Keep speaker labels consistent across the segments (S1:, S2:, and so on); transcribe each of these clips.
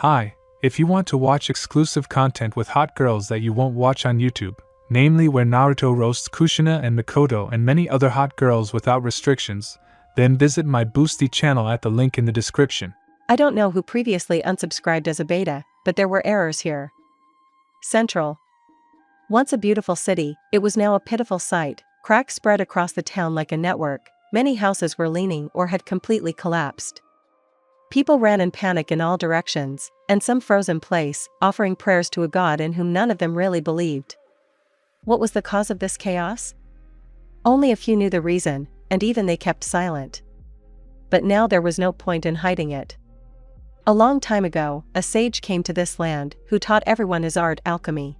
S1: Hi, if you want to watch exclusive content with hot girls that you won't watch on YouTube, namely where Naruto roasts Kushina and Mikoto and many other hot girls without restrictions, then visit my Boosty channel at the link in the description.
S2: I don't know who previously unsubscribed as a beta, but there were errors here. Central. Once a beautiful city, it was now a pitiful sight. Cracks spread across the town like a network. Many houses were leaning or had completely collapsed. People ran in panic in all directions, and some froze in place, offering prayers to a god in whom none of them really believed. What was the cause of this chaos? Only a few knew the reason, and even they kept silent. But now there was no point in hiding it. A long time ago, a sage came to this land who taught everyone his art, alchemy.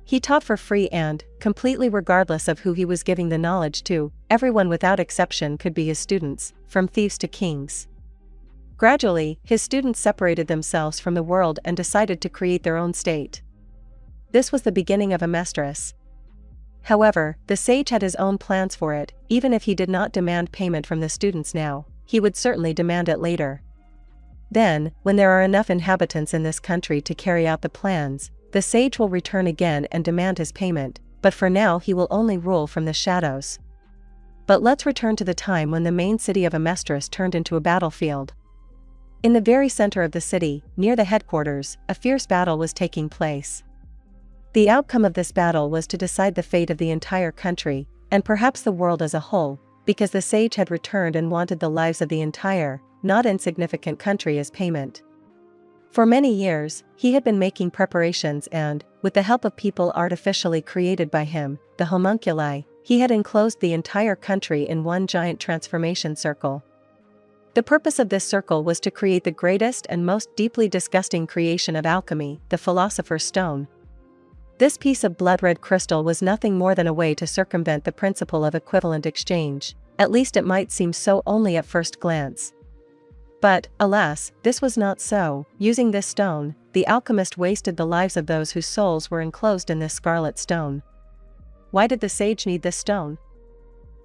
S2: He taught for free and, completely regardless of who he was giving the knowledge to, everyone without exception could be his students, from thieves to kings. Gradually, his students separated themselves from the world and decided to create their own state. This was the beginning of Amestris. However, the sage had his own plans for it. Even if he did not demand payment from the students now, he would certainly demand it later. Then, when there are enough inhabitants in this country to carry out the plans, the sage will return again and demand his payment, but for now he will only rule from the shadows. But let's return to the time when the main city of Amestris turned into a battlefield. In the very center of the city, near the headquarters, a fierce battle was taking place. The outcome of this battle was to decide the fate of the entire country, and perhaps the world as a whole, because the sage had returned and wanted the lives of the entire, not insignificant country as payment. For many years, he had been making preparations and, with the help of people artificially created by him, the homunculi, he had enclosed the entire country in one giant transformation circle. The purpose of this circle was to create the greatest and most deeply disgusting creation of alchemy, the Philosopher's Stone. This piece of blood-red crystal was nothing more than a way to circumvent the principle of equivalent exchange, at least it might seem so only at first glance. But, alas, this was not so. Using this stone, the alchemist wasted the lives of those whose souls were enclosed in this scarlet stone. Why did the sage need this stone?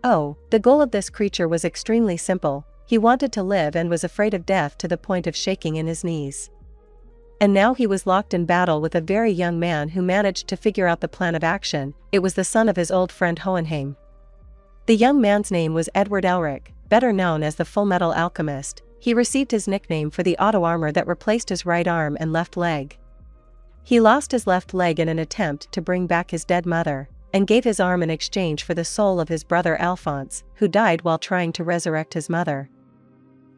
S2: Oh, the goal of this creature was extremely simple. He wanted to live and was afraid of death to the point of shaking in his knees. And now he was locked in battle with a very young man who managed to figure out the plan of action. It was the son of his old friend Hohenheim. The young man's name was Edward Elric, better known as the Full Metal Alchemist. He received his nickname for the auto armor that replaced his right arm and left leg. He lost his left leg in an attempt to bring back his dead mother, and gave his arm in exchange for the soul of his brother Alphonse, who died while trying to resurrect his mother.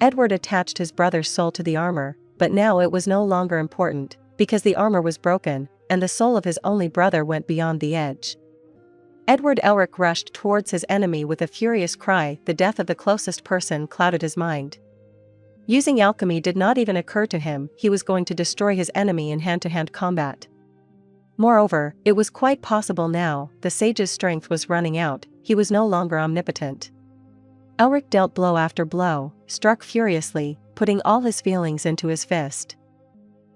S2: Edward attached his brother's soul to the armor, but now it was no longer important, because the armor was broken, and the soul of his only brother went beyond the edge. Edward Elric rushed towards his enemy with a furious cry. The death of the closest person clouded his mind. Using alchemy did not even occur to him. He was going to destroy his enemy in hand-to-hand combat. Moreover, it was quite possible now, the sage's strength was running out, he was no longer omnipotent. Elric dealt blow after blow, struck furiously, putting all his feelings into his fist.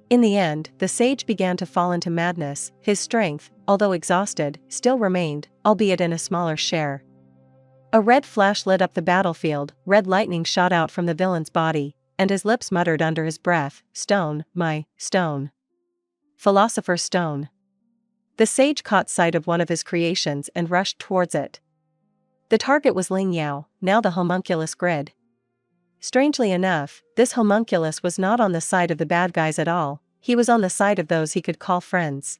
S2: In the end, the sage began to fall into madness. His strength, although exhausted, still remained, albeit in a smaller share. A red flash lit up the battlefield, red lightning shot out from the villain's body, and his lips muttered under his breath, "Stone, my stone. Philosopher's Stone." The sage caught sight of one of his creations and rushed towards it. The target was Ling Yao, now the homunculus Grid. Strangely enough, this homunculus was not on the side of the bad guys at all, he was on the side of those he could call friends.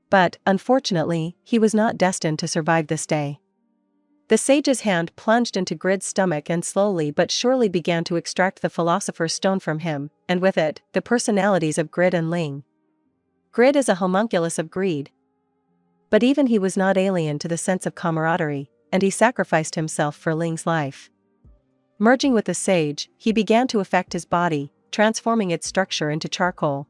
S2: But, unfortunately, he was not destined to survive this day. The sage's hand plunged into Grid's stomach and slowly but surely began to extract the Philosopher's Stone from him, and with it, the personalities of Grid and Ling. Grid is a homunculus of greed. But even he was not alien to the sense of camaraderie, and he sacrificed himself for Ling's life. Merging with the sage, he began to affect his body, transforming its structure into charcoal.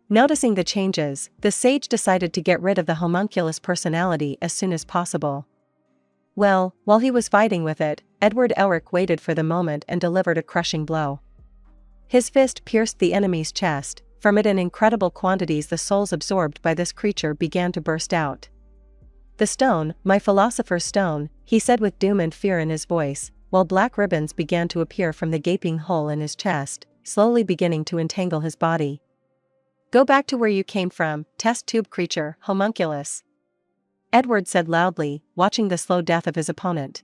S2: Noticing the changes, the sage decided to get rid of the homunculus personality as soon as possible. Well, while he was fighting with it, Edward Elric waited for the moment and delivered a crushing blow. His fist pierced the enemy's chest. From it in incredible quantities the souls absorbed by this creature began to burst out. "The stone, my Philosopher's Stone," he said with doom and fear in his voice, while black ribbons began to appear from the gaping hole in his chest. slowly beginning to entangle his body. "Go back to where you came from, test tube creature, homunculus," Edward said loudly, watching the slow death of his opponent.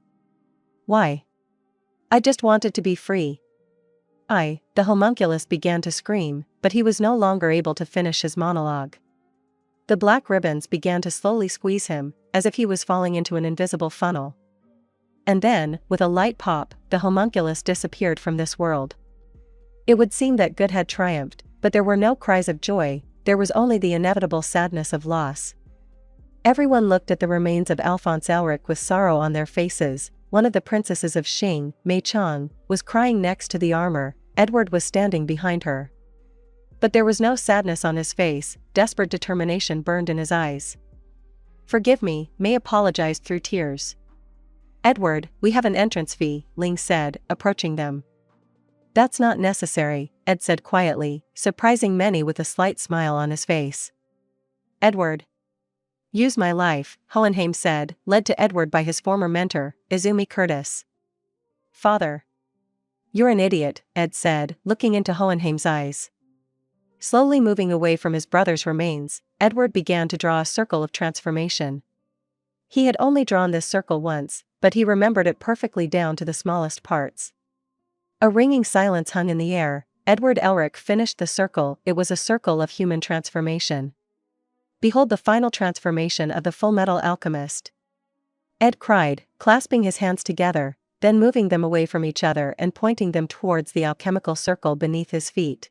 S2: "Why? I just wanted to be free." The homunculus began to scream, but he was no longer able to finish his monologue. The black ribbons began to slowly squeeze him, as if he was falling into an invisible funnel. And then, with a light pop, the homunculus disappeared from this world. It would seem that good had triumphed, but there were no cries of joy, there was only the inevitable sadness of loss. Everyone looked at the remains of Alphonse Elric with sorrow on their faces. One of the princesses of Xing, Mei Chang, was crying next to the armor. Edward was standing behind her. But there was no sadness on his face, desperate determination burned in his eyes. "Forgive me," Mei apologized through tears. "Edward, we have an entrance fee," Ling said, approaching them. "That's not necessary," Ed said quietly, surprising many with a slight smile on his face. "Edward. Use my life," Hohenheim said, led to Edward by his former mentor, Izumi Curtis. "Father. You're an idiot," Ed said, looking into Hohenheim's eyes. Slowly moving away from his brother's remains, Edward began to draw a circle of transformation. He had only drawn this circle once, but he remembered it perfectly down to the smallest parts. A ringing silence hung in the air. Edward Elric finished the circle. It was a circle of human transformation. "Behold the final transformation of the Full Metal Alchemist," Ed cried, clasping his hands together, then moving them away from each other and pointing them towards the alchemical circle beneath his feet.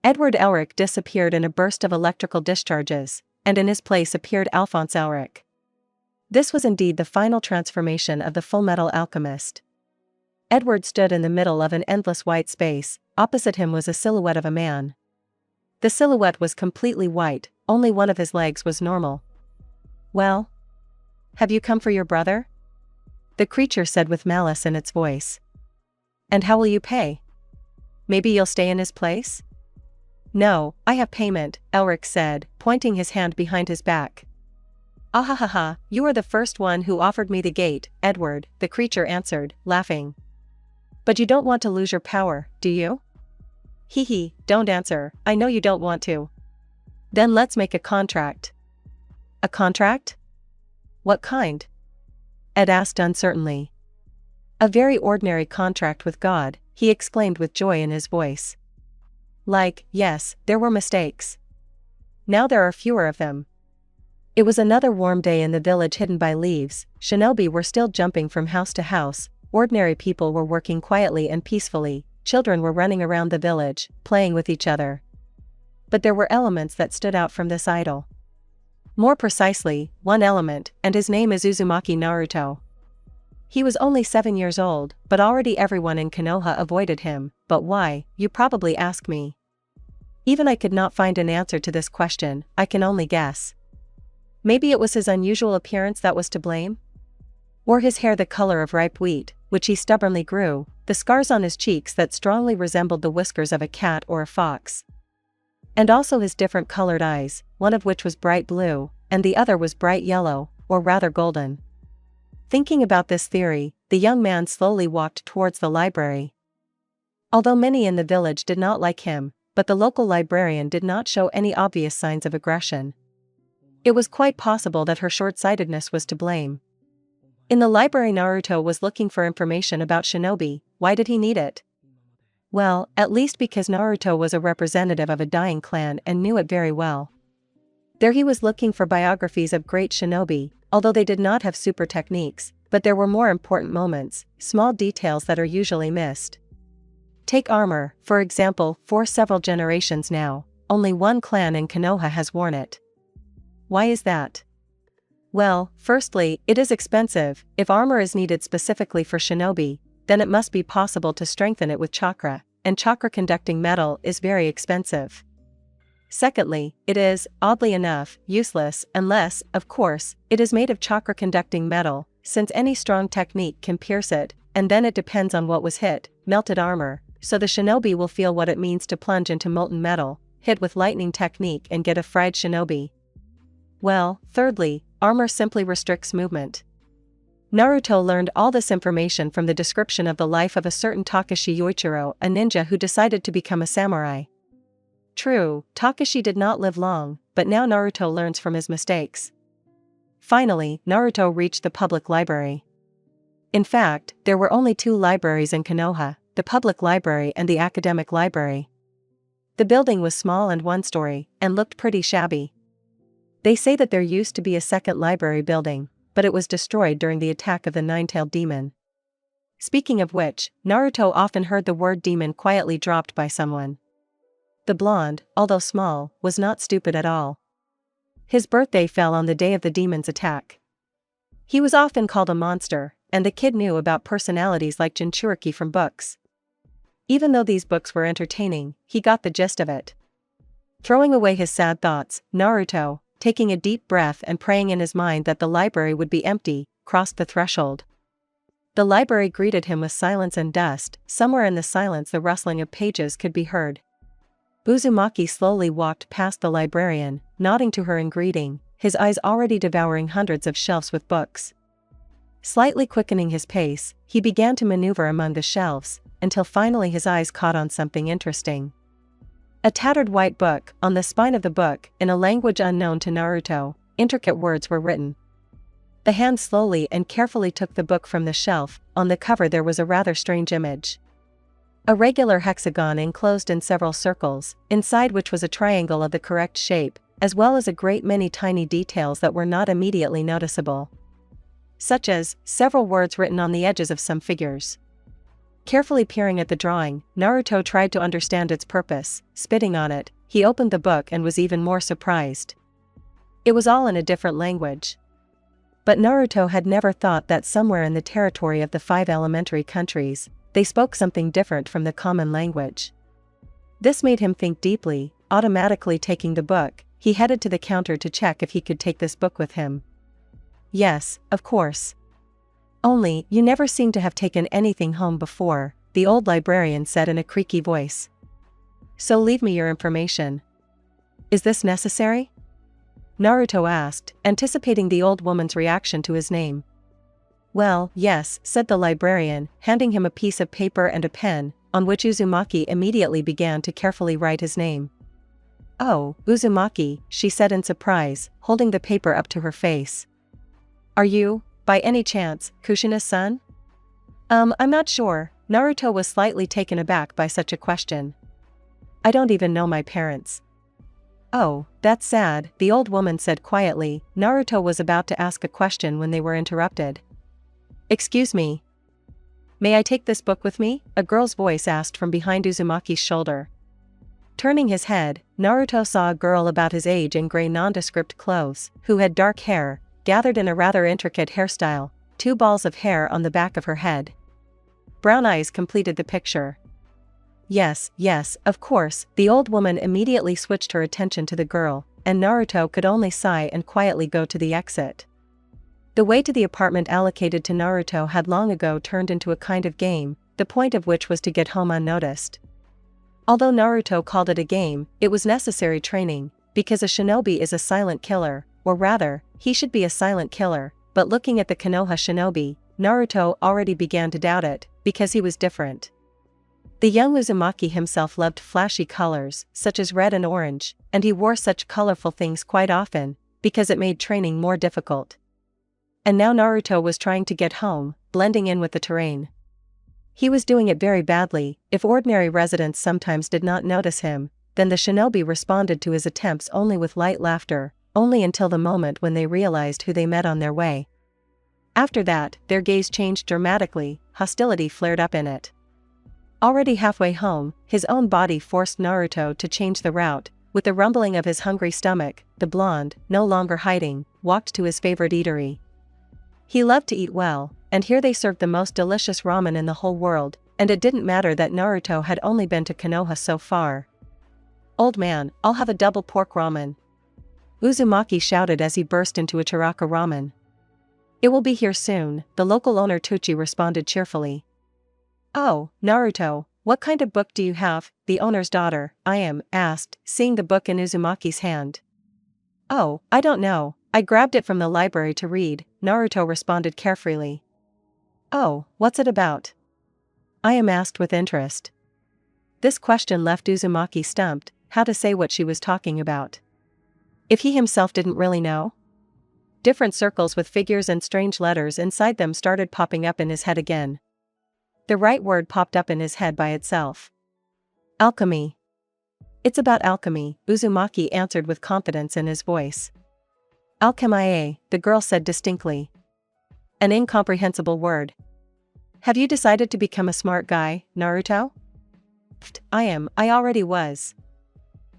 S2: Edward Elric disappeared in a burst of electrical discharges, and in his place appeared Alphonse Elric. This was indeed the final transformation of the Full Metal Alchemist. Edward stood in the middle of an endless white space. Opposite him was a silhouette of a man. The silhouette was completely white, only one of his legs was normal. "Well? Have you come for your brother?" the creature said with malice in its voice. "And how will you pay? Maybe you'll stay in his place?" "No, I have payment," Elric said, pointing his hand behind his back. "Ahahaha, you are the first one who offered me the gate, Edward," the creature answered, laughing. "But you don't want to lose your power, do you?" "Hee, don't answer, I know you don't want to." "Then let's make a contract." "A contract? What kind?" Ed asked uncertainly. "A very ordinary contract with God," he exclaimed with joy in his voice. Yes, there were mistakes. Now there are fewer of them." It was another warm day in the village hidden by leaves. Shinobi were still jumping from house to house, ordinary people were working quietly and peacefully, children were running around the village, playing with each other. But there were elements that stood out from this idyll. More precisely, one element, and his name is Uzumaki Naruto. He was only 7 years old, but already everyone in Konoha avoided him. But why, you probably ask me? Even I could not find an answer to this question. I can only guess. Maybe it was his unusual appearance that was to blame? Or his hair the color of ripe wheat, which he stubbornly grew, the scars on his cheeks that strongly resembled the whiskers of a cat or a fox. And also his different colored eyes, one of which was bright blue, and the other was bright yellow, or rather golden. Thinking about this theory, the young man slowly walked towards the library. Although many in the village did not like him, but the local librarian did not show any obvious signs of aggression. It was quite possible that her short-sightedness was to blame. In the library, Naruto was looking for information about Shinobi. Why did he need it? Well, at least because Naruto was a representative of a dying clan and knew it very well. There he was looking for biographies of great shinobi, although they did not have super techniques, but there were more important moments, small details that are usually missed. Take armor, for example. For several generations now, only one clan in Konoha has worn it. Why is that? Well, firstly, it is expensive. If armor is needed specifically for shinobi, then it must be possible to strengthen it with chakra, and chakra-conducting metal is very expensive. Secondly, it is, oddly enough, useless unless, of course, it is made of chakra-conducting metal, since any strong technique can pierce it, and then it depends on what was hit, melted armor, so the shinobi will feel what it means to plunge into molten metal, hit with lightning technique and get a fried shinobi. Well, thirdly, armor simply restricts movement. Naruto learned all this information from the description of the life of a certain Takashi Yoichiro, a ninja who decided to become a samurai. True, Takashi did not live long, but now Naruto learns from his mistakes. Finally, Naruto reached the public library. In fact, there were only 2 libraries in Konoha, the public library and the academic library. The building was small and one-story, and looked pretty shabby. They say that there used to be a second library building, but it was destroyed during the attack of the nine-tailed demon. Speaking of which, Naruto often heard the word demon quietly dropped by someone. The blonde, although small, was not stupid at all. His birthday fell on the day of the demon's attack. He was often called a monster, and the kid knew about personalities like Jinchuriki from books. Even though these books were entertaining, he got the gist of it. Throwing away his sad thoughts, Naruto, taking a deep breath and praying in his mind that the library would be empty, crossed the threshold. The library greeted him with silence and dust. Somewhere in the silence the rustling of pages could be heard. Uzumaki slowly walked past the librarian, nodding to her in greeting, his eyes already devouring hundreds of shelves with books. Slightly quickening his pace, he began to maneuver among the shelves, until finally his eyes caught on something interesting. A tattered white book. On the spine of the book, in a language unknown to Naruto, intricate words were written. The hand slowly and carefully took the book from the shelf. On the cover there was a rather strange image. A regular hexagon enclosed in several circles, inside which was a triangle of the correct shape, as well as a great many tiny details that were not immediately noticeable. Such as, several words written on the edges of some figures. Carefully peering at the drawing, Naruto tried to understand its purpose. Spitting on it, he opened the book and was even more surprised. It was all in a different language. But Naruto had never thought that somewhere in the territory of the 5 elementary countries, they spoke something different from the common language. This made him think deeply. Automatically taking the book, he headed to the counter to check if he could take this book with him. Yes, of course. Only, you never seem to have taken anything home before, the old librarian said in a creaky voice. So leave me your information. Is this necessary? Naruto asked, anticipating the old woman's reaction to his name. Well, yes, said the librarian, handing him a piece of paper and a pen, on which Uzumaki immediately began to carefully write his name. Oh, Uzumaki, she said in surprise, holding the paper up to her face. Are you, by any chance, Kushina's son? I'm not sure. Naruto was slightly taken aback by such a question. I don't even know my parents. Oh, that's sad, the old woman said quietly. Naruto was about to ask a question when they were interrupted. Excuse me. May I take this book with me? A girl's voice asked from behind Uzumaki's shoulder. Turning his head, Naruto saw a girl about his age in gray nondescript clothes, who had dark hair, gathered in a rather intricate hairstyle, 2 balls of hair on the back of her head. Brown eyes completed the picture. Yes, of course, the old woman immediately switched her attention to the girl, and Naruto could only sigh and quietly go to the exit. The way to the apartment allocated to Naruto had long ago turned into a kind of game, the point of which was to get home unnoticed. Although Naruto called it a game, it was necessary training, because a shinobi is a silent killer, or rather, he should be a silent killer, but looking at the Konoha shinobi, Naruto already began to doubt it, because he was different. The young Uzumaki himself loved flashy colors, such as red and orange, and he wore such colorful things quite often, because it made training more difficult. And now Naruto was trying to get home, blending in with the terrain. He was doing it very badly. If ordinary residents sometimes did not notice him, then the shinobi responded to his attempts only with light laughter, only until the moment when they realized who they met on their way. After that, their gaze changed dramatically, hostility flared up in it. Already halfway home, his own body forced Naruto to change the route. With the rumbling of his hungry stomach, the blonde, no longer hiding, walked to his favorite eatery. He loved to eat well, and here they served the most delicious ramen in the whole world, and it didn't matter that Naruto had only been to Konoha so far. Old man, I'll have a double pork ramen. Uzumaki shouted as he burst into a Chiraka ramen. It will be here soon, the local owner Tuchi responded cheerfully. Oh, Naruto, what kind of book do you have? The owner's daughter, asked, seeing the book in Uzumaki's hand. Oh, I don't know, I grabbed it from the library to read, Naruto responded carefree. Oh, what's it about? Ayam asked with interest. This question left Uzumaki stumped, how to say what she was talking about. If he himself didn't really know? Different circles with figures and strange letters inside them started popping up in his head again. The right word popped up in his head by itself. Alchemy. It's about alchemy, Uzumaki answered with confidence in his voice. Alchemy, the girl said distinctly. An incomprehensible word. Have you decided to become a smart guy, Naruto? I already was.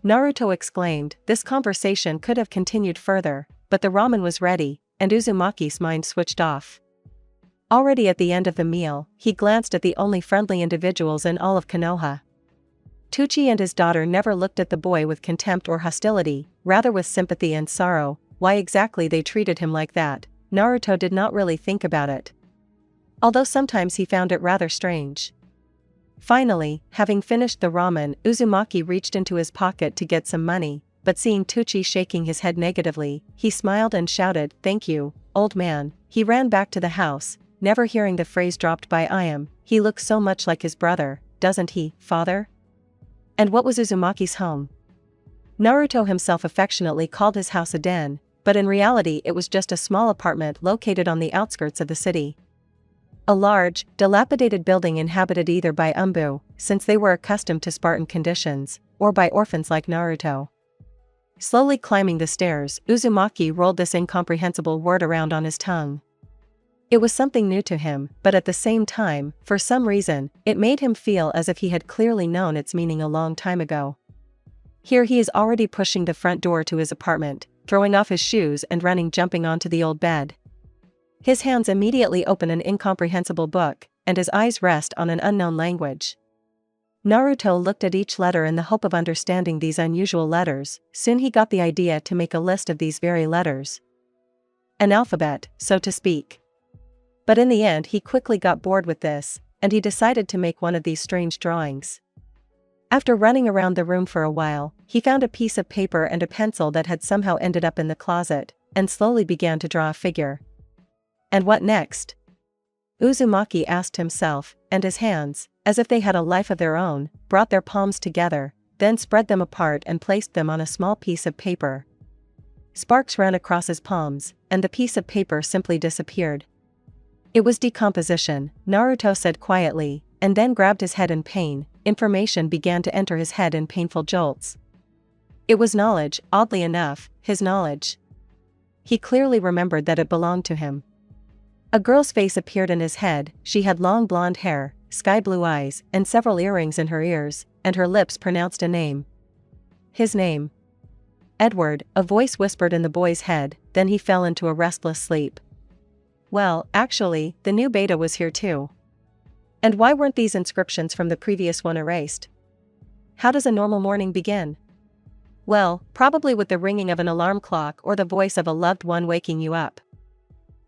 S2: Naruto exclaimed. This conversation could have continued further, but the ramen was ready, and Uzumaki's mind switched off. Already at the end of the meal, he glanced at the only friendly individuals in all of Konoha. Tucci and his daughter never looked at the boy with contempt or hostility, rather with sympathy and sorrow. Why exactly they treated him like that, Naruto did not really think about it. Although sometimes he found it rather strange. Finally, having finished the ramen, Uzumaki reached into his pocket to get some money, but seeing Tucci shaking his head negatively, he smiled and shouted, "Thank you, old man." He ran back to the house, never hearing the phrase dropped by Ayam, "He looks so much like his brother, doesn't he, father?" And what was Uzumaki's home? Naruto himself affectionately called his house a den, but in reality it was just a small apartment located on the outskirts of the city. A large, dilapidated building inhabited either by Umbu, since they were accustomed to Spartan conditions, or by orphans like Naruto. Slowly climbing the stairs, Uzumaki rolled this incomprehensible word around on his tongue. It was something new to him, but at the same time, for some reason, it made him feel as if he had clearly known its meaning a long time ago. Here he is already pushing the front door to his apartment, throwing off his shoes and jumping onto the old bed. His hands immediately open an incomprehensible book, and his eyes rest on an unknown language. Naruto looked at each letter in the hope of understanding these unusual letters. Soon he got the idea to make a list of these very letters. An alphabet, so to speak. But in the end he quickly got bored with this, and he decided to make one of these strange drawings. After running around the room for a while, he found a piece of paper and a pencil that had somehow ended up in the closet, and slowly began to draw a figure. And what next? Uzumaki asked himself, and his hands, as if they had a life of their own, brought their palms together, then spread them apart and placed them on a small piece of paper. Sparks ran across his palms, and the piece of paper simply disappeared. It was decomposition, Naruto said quietly, and then grabbed his head in pain. Information began to enter his head in painful jolts. It was knowledge, oddly enough, his knowledge. He clearly remembered that it belonged to him. A girl's face appeared in his head. She had long blonde hair, sky blue eyes, and several earrings in her ears, and her lips pronounced a name. His name. Edward, a voice whispered in the boy's head, then he fell into a restless sleep. Well, actually, the new beta was here too. And why weren't these inscriptions from the previous one erased? How does a normal morning begin? Well, probably with the ringing of an alarm clock or the voice of a loved one waking you up.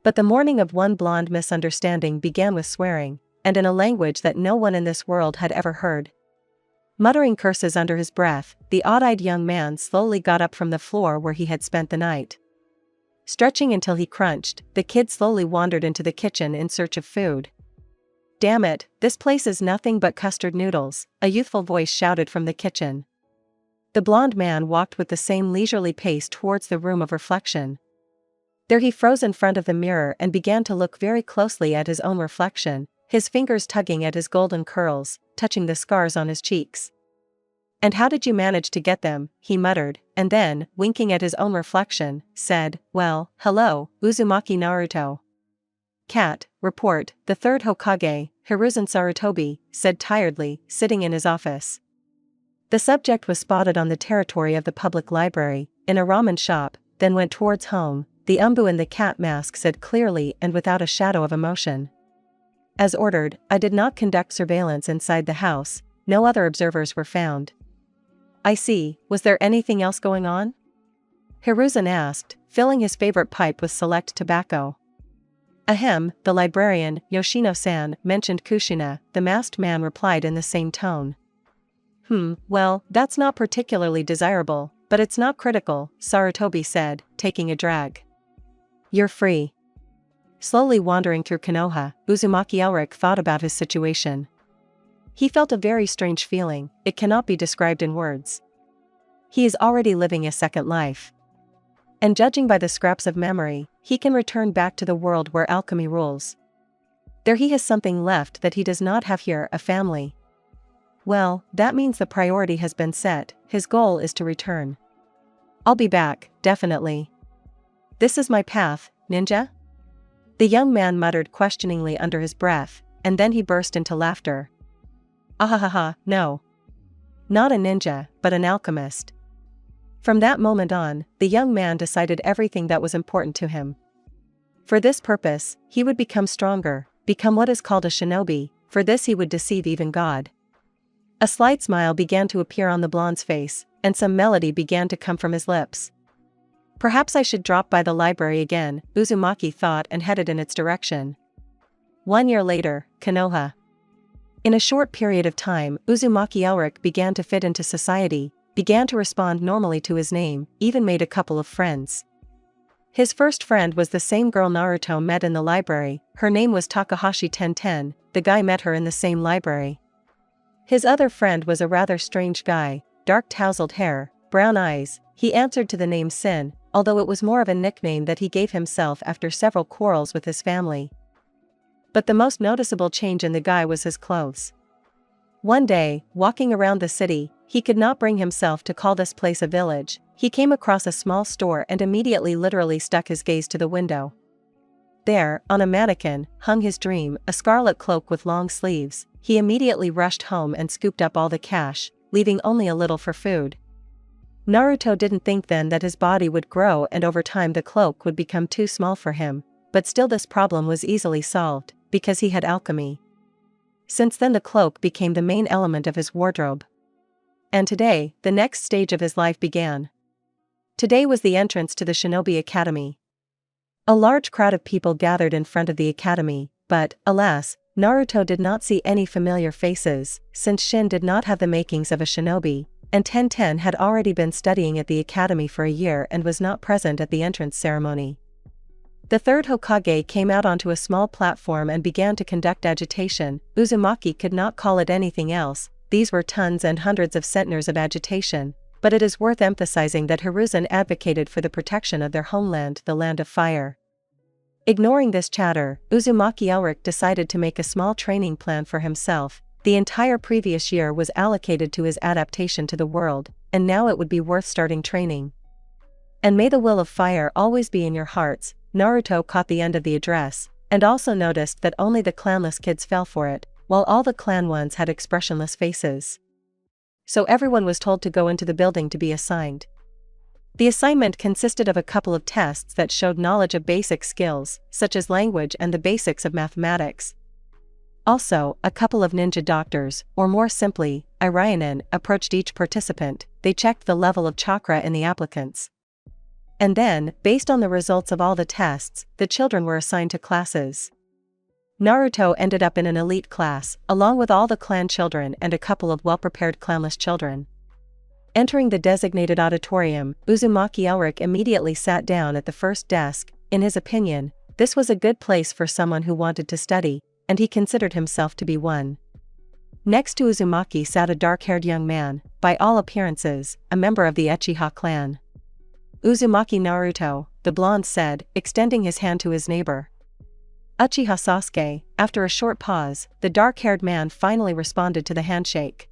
S2: But the morning of one blonde misunderstanding began with swearing, and in a language that no one in this world had ever heard. Muttering curses under his breath, the odd-eyed young man slowly got up from the floor where he had spent the night. Stretching until he crunched, the kid slowly wandered into the kitchen in search of food. "Damn it, this place is nothing but custard noodles," a youthful voice shouted from the kitchen. The blonde man walked with the same leisurely pace towards the room of reflection. There he froze in front of the mirror and began to look very closely at his own reflection, his fingers tugging at his golden curls, touching the scars on his cheeks. "And how did you manage to get them?" he muttered, and then, winking at his own reflection, said, "Well, hello, Uzumaki Naruto." "Cat, report," the third Hokage, Hiruzen Sarutobi, said tiredly, sitting in his office. The subject was spotted on the territory of the public library, in a ramen shop, then went towards home, the Umbu in the cat mask said clearly and without a shadow of emotion. "As ordered, I did not conduct surveillance inside the house, no other observers were found." "I see, was there anything else going on?" Hiruzen asked, filling his favorite pipe with select tobacco. "Ahem," the librarian, Yoshino-san, mentioned Kushina, the masked man replied in the same tone. Well, that's not particularly desirable, but it's not critical," Sarutobi said, taking a drag. You're free. Slowly wandering through Konoha, Uzumaki Elric thought about his situation. He felt a very strange feeling, it cannot be described in words. He is already living a second life. And judging by the scraps of memory, he can return back to the world where alchemy rules. There he has something left that he does not have here, a family. Well, that means the priority has been set, his goal is to return. I'll be back, definitely. This is my path, ninja? The young man muttered questioningly under his breath, and then he burst into laughter. Ahahaha, no. Not a ninja, but an alchemist. From that moment on, the young man decided everything that was important to him. For this purpose, he would become stronger, become what is called a shinobi, for this he would deceive even God. A slight smile began to appear on the blonde's face, and some melody began to come from his lips. Perhaps I should drop by the library again, Uzumaki thought and headed in its direction. 1 year later, Konoha. In a short period of time, Uzumaki Elric began to fit into society, began to respond normally to his name, even made a couple of friends. His first friend was the same girl Naruto met in the library, her name was Takahashi 1010, the guy met her in the same library. His other friend was a rather strange guy, dark tousled hair, brown eyes, he answered to the name Sin, although it was more of a nickname that he gave himself after several quarrels with his family. But the most noticeable change in the guy was his clothes. One day, walking around the city, he could not bring himself to call this place a village, he came across a small store and immediately literally stuck his gaze to the window. There, on a mannequin, hung his dream, a scarlet cloak with long sleeves. He immediately rushed home and scooped up all the cash, leaving only a little for food. Naruto didn't think then that his body would grow and over time the cloak would become too small for him, but still this problem was easily solved, because he had alchemy. Since then the cloak became the main element of his wardrobe. And today, the next stage of his life began. Today was the entrance to the Shinobi Academy. A large crowd of people gathered in front of the academy, but, alas, Naruto did not see any familiar faces, since Shin did not have the makings of a shinobi, and Tenten had already been studying at the academy for a year and was not present at the entrance ceremony. The third Hokage came out onto a small platform and began to conduct agitation. Uzumaki could not call it anything else, these were tons and hundreds of centners of agitation, but it is worth emphasizing that Hiruzen advocated for the protection of their homeland, the Land of Fire. Ignoring this chatter, Uzumaki Elric decided to make a small training plan for himself. The entire previous year was allocated to his adaptation to the world, and now it would be worth starting training. And may the will of fire always be in your hearts. Naruto caught the end of the address, and also noticed that only the clanless kids fell for it, while all the clan ones had expressionless faces. So everyone was told to go into the building to be assigned. The assignment consisted of a couple of tests that showed knowledge of basic skills, such as language and the basics of mathematics. Also, a couple of ninja doctors, or more simply, Irionen, approached each participant. They checked the level of chakra in the applicants. And then, based on the results of all the tests, the children were assigned to classes. Naruto ended up in an elite class, along with all the clan children and a couple of well-prepared clanless children. Entering the designated auditorium, Uzumaki Elric immediately sat down at the first desk. In his opinion, this was a good place for someone who wanted to study, and he considered himself to be one. Next to Uzumaki sat a dark-haired young man, by all appearances, a member of the Uchiha clan. Uzumaki Naruto, the blonde said, extending his hand to his neighbor. Uchiha Sasuke. After a short pause, the dark-haired man finally responded to the handshake.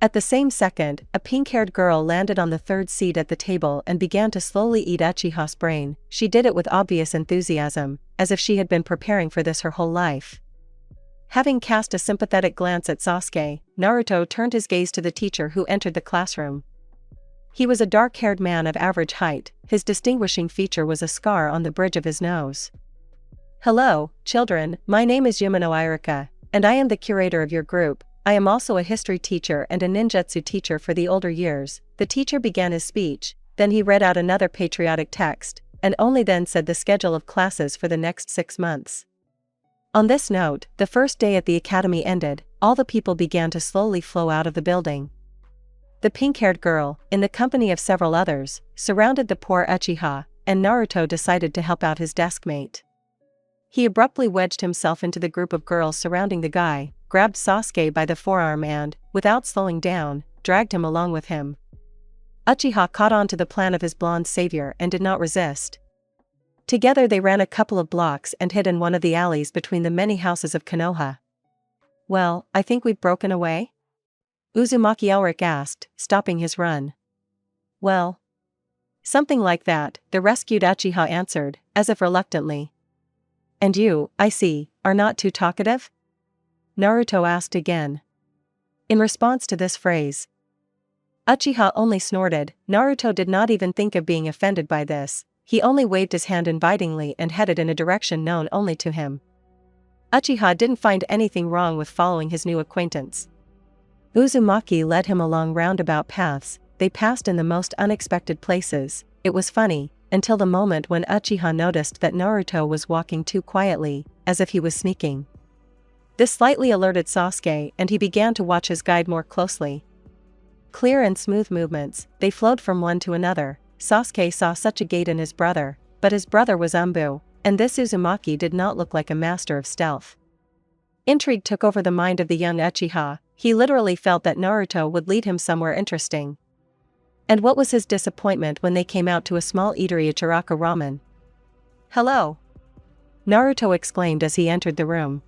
S2: At the same second, a pink-haired girl landed on the third seat at the table and began to slowly eat Uchiha's brain. She did it with obvious enthusiasm, as if she had been preparing for this her whole life. Having cast a sympathetic glance at Sasuke, Naruto turned his gaze to the teacher who entered the classroom. He was a dark-haired man of average height, his distinguishing feature was a scar on the bridge of his nose. "Hello, children, my name is Yumino Irika, and I am the curator of your group. I am also a history teacher and a ninjutsu teacher for the older years." The teacher began his speech, then he read out another patriotic text, and only then said the schedule of classes for the next 6 months. On this note, the first day at the academy ended, all the people began to slowly flow out of the building. The pink-haired girl, in the company of several others, surrounded the poor Uchiha, and Naruto decided to help out his deskmate. He abruptly wedged himself into the group of girls surrounding the guy, grabbed Sasuke by the forearm and, without slowing down, dragged him along with him. Uchiha caught on to the plan of his blonde savior and did not resist. Together they ran a couple of blocks and hid in one of the alleys between the many houses of Konoha. "Well, I think we've broken away?" Uzumaki Elric asked, stopping his run. "Well, something like that," the rescued Uchiha answered, as if reluctantly. "And you, I see, are not too talkative?" Naruto asked again. In response to this phrase, Uchiha only snorted. Naruto did not even think of being offended by this, he only waved his hand invitingly and headed in a direction known only to him. Uchiha didn't find anything wrong with following his new acquaintance. Uzumaki led him along roundabout paths, they passed in the most unexpected places. It was funny, until the moment when Uchiha noticed that Naruto was walking too quietly, as if he was sneaking. This slightly alerted Sasuke and he began to watch his guide more closely. Clear and smooth movements, they flowed from one to another. Sasuke saw such a gait in his brother, but his brother was Umbu, and this Uzumaki did not look like a master of stealth. Intrigue took over the mind of the young Uchiha, he literally felt that Naruto would lead him somewhere interesting. And what was his disappointment when they came out to a small eatery at Chiraka Ramen. "Hello!" Naruto exclaimed as he entered the room.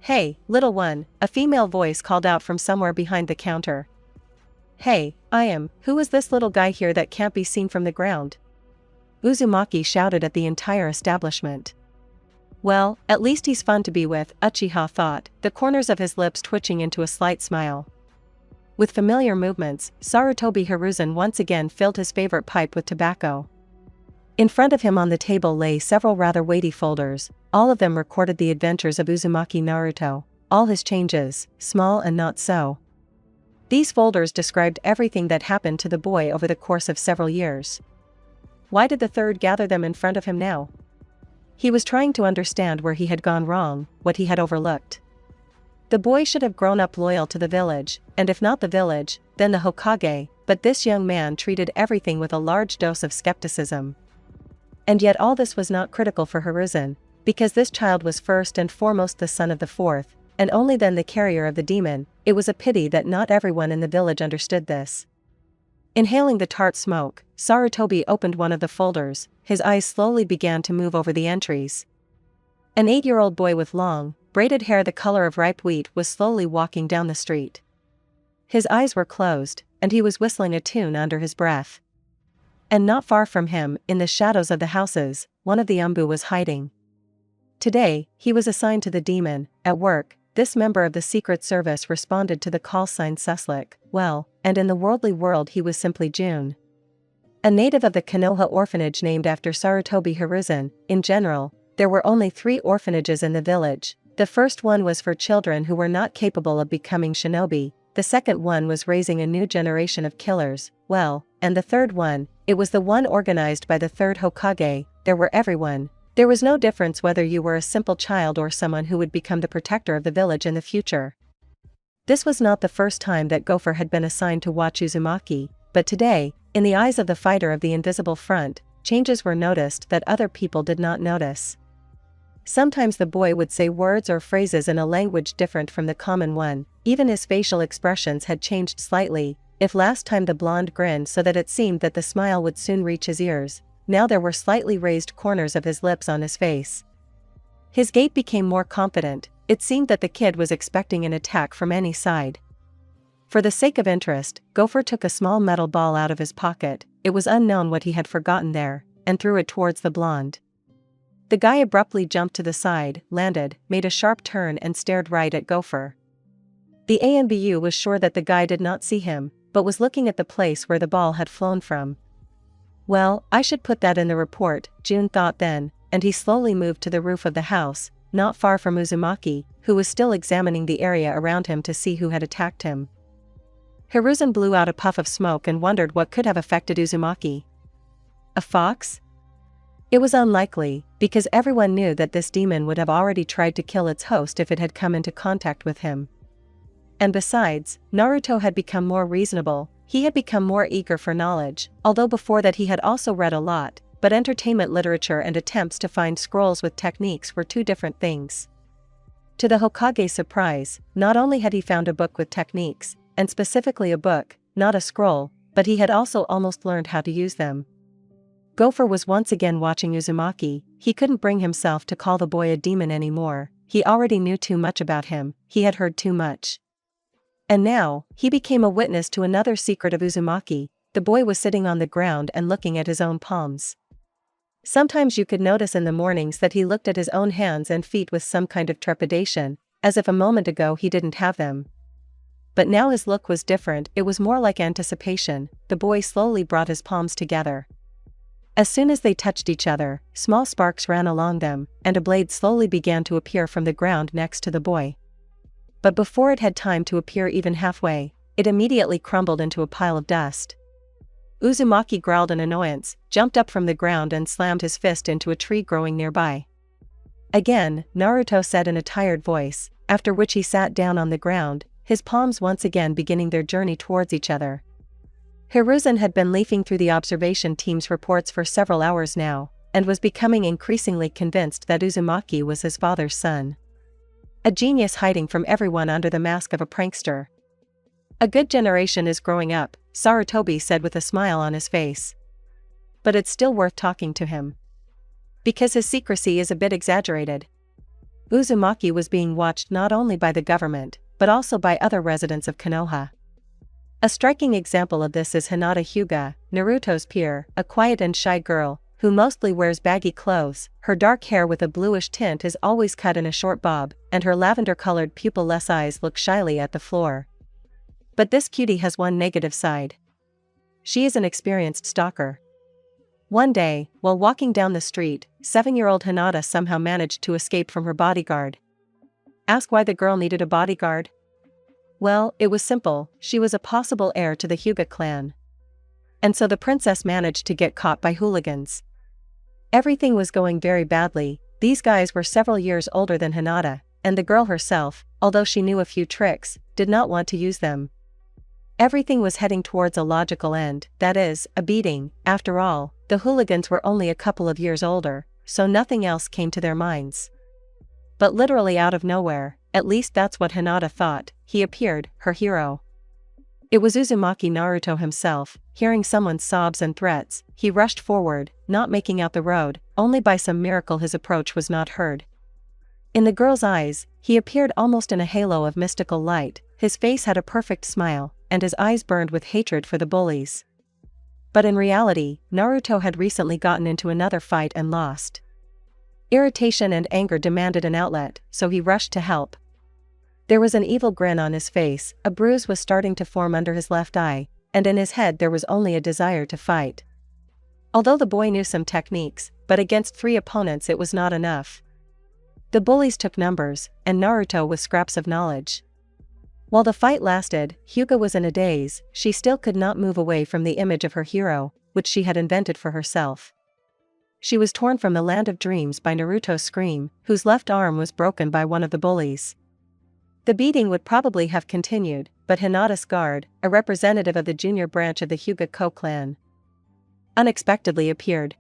S2: "Hey, little one," a female voice called out from somewhere behind the counter. "Hey, who is this little guy here that can't be seen from the ground?" Uzumaki shouted at the entire establishment. Well, at least he's fun to be with, Uchiha thought, the corners of his lips twitching into a slight smile. With familiar movements, Sarutobi Hiruzen once again filled his favorite pipe with tobacco. In front of him on the table lay several rather weighty folders, all of them recorded the adventures of Uzumaki Naruto, all his changes, small and not so. These folders described everything that happened to the boy over the course of several years. Why did the third gather them in front of him now? He was trying to understand where he had gone wrong, what he had overlooked. The boy should have grown up loyal to the village, and if not the village, then the Hokage, but this young man treated everything with a large dose of skepticism. And yet all this was not critical for Hiruzen, because this child was first and foremost the son of the fourth, and only then the carrier of the demon. It was a pity that not everyone in the village understood this. Inhaling the tart smoke, Sarutobi opened one of the folders, his eyes slowly began to move over the entries. An 8-year-old boy with long, braided hair the color of ripe wheat was slowly walking down the street. His eyes were closed, and he was whistling a tune under his breath. And not far from him, in the shadows of the houses, one of the Umbu was hiding. Today, he was assigned to the demon. At work, this member of the Secret Service responded to the call sign Suslik, well, and in the worldly world he was simply June. A native of the Konoha orphanage named after Sarutobi Hiruzen. In general, there were only 3 orphanages in the village. The first one was for children who were not capable of becoming shinobi, the second one was raising a new generation of killers, well, and the third one, it was the one organized by the third Hokage. There were everyone. There was no difference whether you were a simple child or someone who would become the protector of the village in the future. This was not the first time that Gopher had been assigned to watch Uzumaki, but today, in the eyes of the fighter of the invisible front, changes were noticed that other people did not notice. Sometimes the boy would say words or phrases in a language different from the common one, even his facial expressions had changed slightly. If last time the blonde grinned so that it seemed that the smile would soon reach his ears, now there were slightly raised corners of his lips on his face. His gait became more confident, it seemed that the kid was expecting an attack from any side. For the sake of interest, Gopher took a small metal ball out of his pocket, it was unknown what he had forgotten there, and threw it towards the blonde. The guy abruptly jumped to the side, landed, made a sharp turn and stared right at Gopher. The ANBU was sure that the guy did not see him, but was looking at the place where the ball had flown from. Well, I should put that in the report, June thought then, and he slowly moved to the roof of the house, not far from Uzumaki, who was still examining the area around him to see who had attacked him. Hiruzen blew out a puff of smoke and wondered what could have affected Uzumaki. A fox? It was unlikely, because everyone knew that this demon would have already tried to kill its host if it had come into contact with him. And besides, Naruto had become more reasonable, he had become more eager for knowledge, although before that he had also read a lot. but entertainment literature and attempts to find scrolls with techniques were two different things. To the Hokage's surprise, not only had he found a book with techniques, and specifically a book, not a scroll, but he had also almost learned how to use them. Gopher was once again watching Uzumaki. He couldn't bring himself to call the boy a demon anymore. He already knew too much about him, he had heard too much. And now, he became a witness to another secret of Uzumaki. The boy was sitting on the ground and looking at his own palms. Sometimes you could notice in the mornings that he looked at his own hands and feet with some kind of trepidation, as if a moment ago he didn't have them. But now his look was different, it was more like anticipation. The boy slowly brought his palms together. As soon as they touched each other, small sparks ran along them, and a blade slowly began to appear from the ground next to the boy. But before it had time to appear even halfway, it immediately crumbled into a pile of dust. Uzumaki growled in annoyance, jumped up from the ground and slammed his fist into a tree growing nearby. Again, Naruto said in a tired voice, after which he sat down on the ground, his palms once again beginning their journey towards each other. Hiruzen had been leafing through the observation team's reports for several hours now, and was becoming increasingly convinced that Uzumaki was his father's son. A genius hiding from everyone under the mask of a prankster. A good generation is growing up, Sarutobi said with a smile on his face. But it's still worth talking to him. Because his secrecy is a bit exaggerated. Uzumaki was being watched not only by the government, but also by other residents of Konoha. A striking example of this is Hinata Hyuga, Naruto's peer, a quiet and shy girl, who mostly wears baggy clothes. Her dark hair with a bluish tint is always cut in a short bob, and her lavender-colored pupil-less eyes look shyly at the floor. But this cutie has one negative side. She is an experienced stalker. One day, while walking down the street, 7-year-old Hinata somehow managed to escape from her bodyguard. Ask why the girl needed a bodyguard? Well, it was simple, she was a possible heir to the Hyuga clan. And so the princess managed to get caught by hooligans. Everything was going very badly. These guys were several years older than Hinata, and the girl herself, although she knew a few tricks, did not want to use them. Everything was heading towards a logical end, that is, a beating. After all, the hooligans were only a couple of years older, so nothing else came to their minds. But literally out of nowhere, at least that's what Hinata thought, he appeared, her hero. It was Uzumaki Naruto himself. Hearing someone's sobs and threats, he rushed forward, not making out the road. Only by some miracle his approach was not heard. In the girl's eyes, he appeared almost in a halo of mystical light. His face had a perfect smile, and his eyes burned with hatred for the bullies. But in reality, Naruto had recently gotten into another fight and lost. Irritation and anger demanded an outlet, so he rushed to help. There was an evil grin on his face, a bruise was starting to form under his left eye, and in his head there was only a desire to fight. Although the boy knew some techniques, but against 3 opponents it was not enough. The bullies took numbers, and Naruto with scraps of knowledge. While the fight lasted, Hyuga was in a daze. She still could not move away from the image of her hero, which she had invented for herself. She was torn from the land of dreams by Naruto's scream, whose left arm was broken by one of the bullies. The beating would probably have continued, but Hinata's guard, a representative of the junior branch of the Hyuga clan, unexpectedly appeared.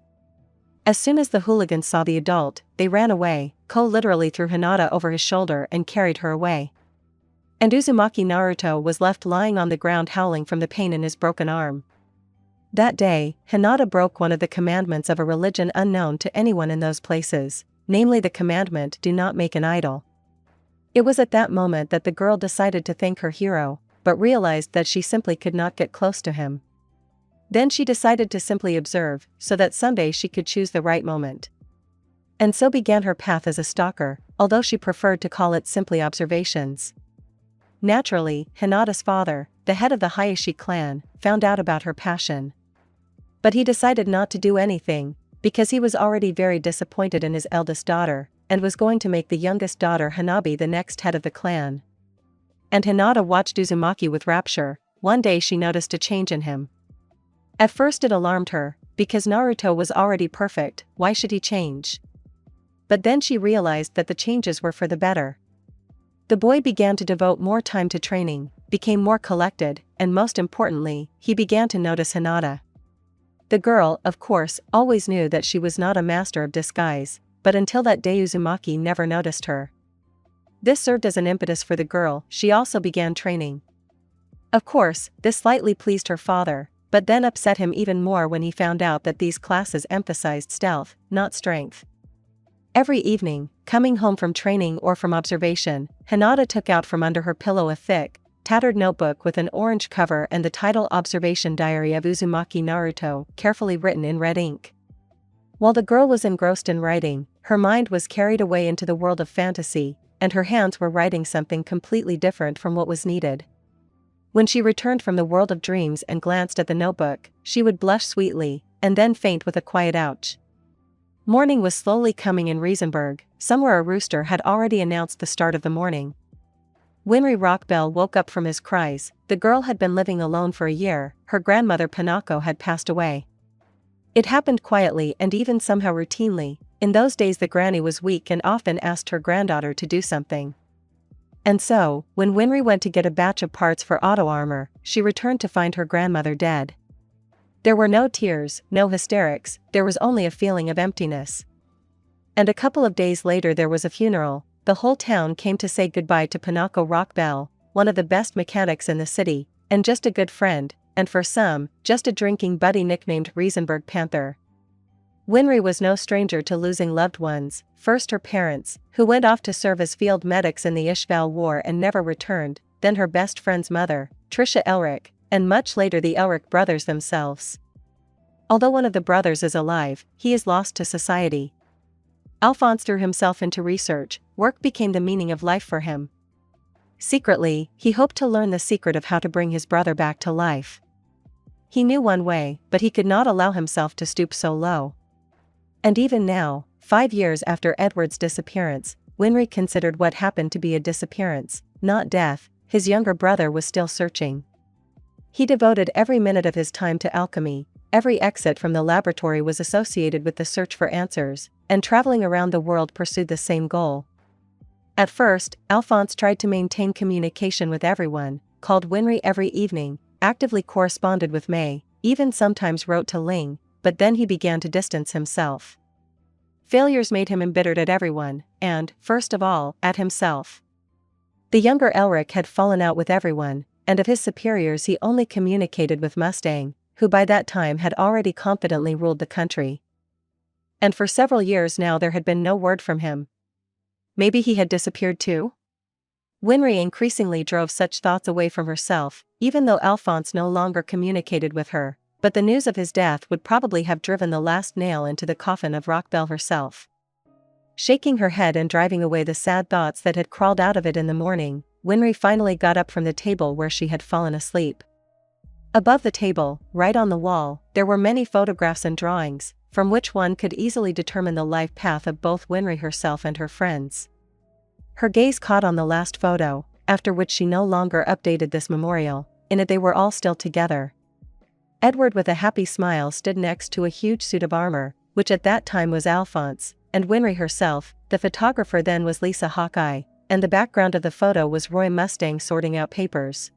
S2: As soon as the hooligans saw the adult, they ran away. Ko literally threw Hinata over his shoulder and carried her away. And Uzumaki Naruto was left lying on the ground howling from the pain in his broken arm. That day, Hinata broke one of the commandments of a religion unknown to anyone in those places, namely the commandment, do not make an idol. It was at that moment that the girl decided to thank her hero, but realized that she simply could not get close to him. Then she decided to simply observe, so that someday she could choose the right moment. And so began her path as a stalker, although she preferred to call it simply observations. Naturally, Hinata's father, the head of the Hayashi clan, found out about her passion. But he decided not to do anything, because he was already very disappointed in his eldest daughter, and was going to make the youngest daughter Hanabi the next head of the clan. And Hinata watched Uzumaki with rapture. One day she noticed a change in him. At first it alarmed her, because Naruto was already perfect, why should he change? But then she realized that the changes were for the better. The boy began to devote more time to training, became more collected, and most importantly, he began to notice Hinata. The girl, of course, always knew that she was not a master of disguise, but until that day Uzumaki never noticed her. This served as an impetus for the girl. She also began training. Of course, this slightly pleased her father, but then upset him even more when he found out that these classes emphasized stealth, not strength. Every evening, coming home from training or from observation, Hinata took out from under her pillow a thick, tattered notebook with an orange cover and the title Observation Diary of Uzumaki Naruto, carefully written in red ink. While the girl was engrossed in writing, her mind was carried away into the world of fantasy, and her hands were writing something completely different from what was needed. When she returned from the world of dreams and glanced at the notebook, she would blush sweetly, and then faint with a quiet ouch. Morning was slowly coming in Riesenberg. Somewhere a rooster had already announced the start of the morning. Winry Rockbell woke up from his cries. The girl had been living alone for a year. Her grandmother Panako had passed away. It happened quietly and even somehow routinely. In those days the granny was weak and often asked her granddaughter to do something. And so, when Winry went to get a batch of parts for auto armor, she returned to find her grandmother dead. There were no tears, no hysterics, there was only a feeling of emptiness. And a couple of days later there was a funeral. The whole town came to say goodbye to Panako Rockbell, one of the best mechanics in the city, and just a good friend, and for some, just a drinking buddy nicknamed Riesenberg Panther. Winry was no stranger to losing loved ones, first her parents, who went off to serve as field medics in the Ishval War and never returned, then her best friend's mother, Trisha Elric, and much later the Elric brothers themselves. Although one of the brothers is alive, he is lost to society. Alphonse threw himself into research. Work became the meaning of life for him. Secretly, he hoped to learn the secret of how to bring his brother back to life. He knew one way, but he could not allow himself to stoop so low. And even now, 5 years after Edward's disappearance, Winry considered what happened to be a disappearance, not death. His younger brother was still searching. He devoted every minute of his time to alchemy. Every exit from the laboratory was associated with the search for answers, and traveling around the world pursued the same goal. At first, Alphonse tried to maintain communication with everyone, called Winry every evening, actively corresponded with May, even sometimes wrote to Ling, but then he began to distance himself. Failures made him embittered at everyone, and, first of all, at himself. The younger Elric had fallen out with everyone, and of his superiors he only communicated with Mustang, who by that time had already confidently ruled the country. And for several years now there had been no word from him. Maybe he had disappeared too? Winry increasingly drove such thoughts away from herself, even though Alphonse no longer communicated with her, but the news of his death would probably have driven the last nail into the coffin of Rockbell herself. Shaking her head and driving away the sad thoughts that had crawled out of it in the morning, Winry finally got up from the table where she had fallen asleep. Above the table, right on the wall, there were many photographs and drawings, from which one could easily determine the life path of both Winry herself and her friends. Her gaze caught on the last photo, after which she no longer updated this memorial. In it they were all still together. Edward with a happy smile stood next to a huge suit of armor, which at that time was Alphonse, and Winry herself. The photographer then was Lisa Hawkeye, and the background of the photo was Roy Mustang sorting out papers.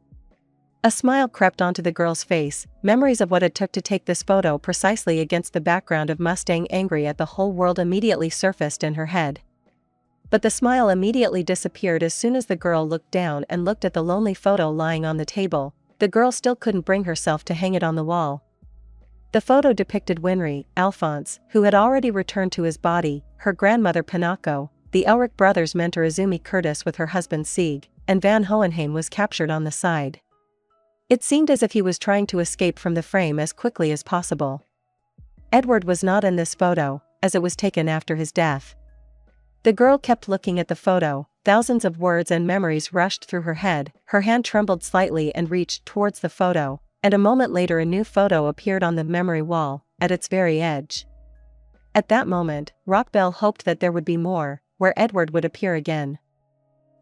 S2: A smile crept onto the girl's face, memories of what it took to take this photo precisely against the background of Mustang angry at the whole world immediately surfaced in her head. But the smile immediately disappeared as soon as the girl looked down and looked at the lonely photo lying on the table. The girl still couldn't bring herself to hang it on the wall. The photo depicted Winry, Alphonse, who had already returned to his body, her grandmother Panako, the Elric brothers' mentor Izumi Curtis with her husband Sieg, and Van Hohenheim was captured on the side. It seemed as if he was trying to escape from the frame as quickly as possible. Edward was not in this photo, as it was taken after his death. The girl kept looking at the photo, thousands of words and memories rushed through her head, her hand trembled slightly and reached towards the photo, and a moment later a new photo appeared on the memory wall, at its very edge. At that moment, Rockbell hoped that there would be more, where Edward would appear again.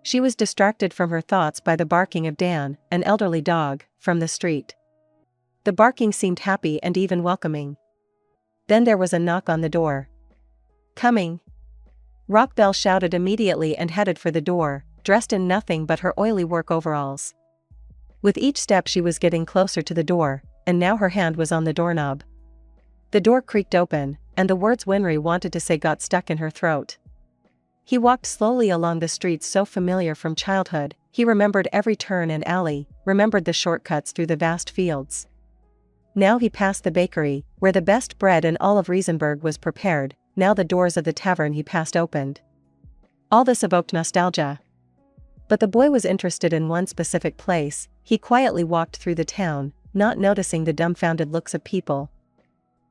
S2: She was distracted from her thoughts by the barking of Dan, an elderly dog, from the street. The barking seemed happy and even welcoming. Then there was a knock on the door. "Coming!" Rockbell shouted immediately and headed for the door, dressed in nothing but her oily work overalls. With each step she was getting closer to the door, and now her hand was on the doorknob. The door creaked open, and the words Winry wanted to say got stuck in her throat. He walked slowly along the streets so familiar from childhood. He remembered every turn and alley, remembered the shortcuts through the vast fields. Now he passed the bakery, where the best bread in all of Riesenberg was prepared. Now the doors of the tavern he passed opened. All this evoked nostalgia. But the boy was interested in one specific place. He quietly walked through the town, not noticing the dumbfounded looks of people.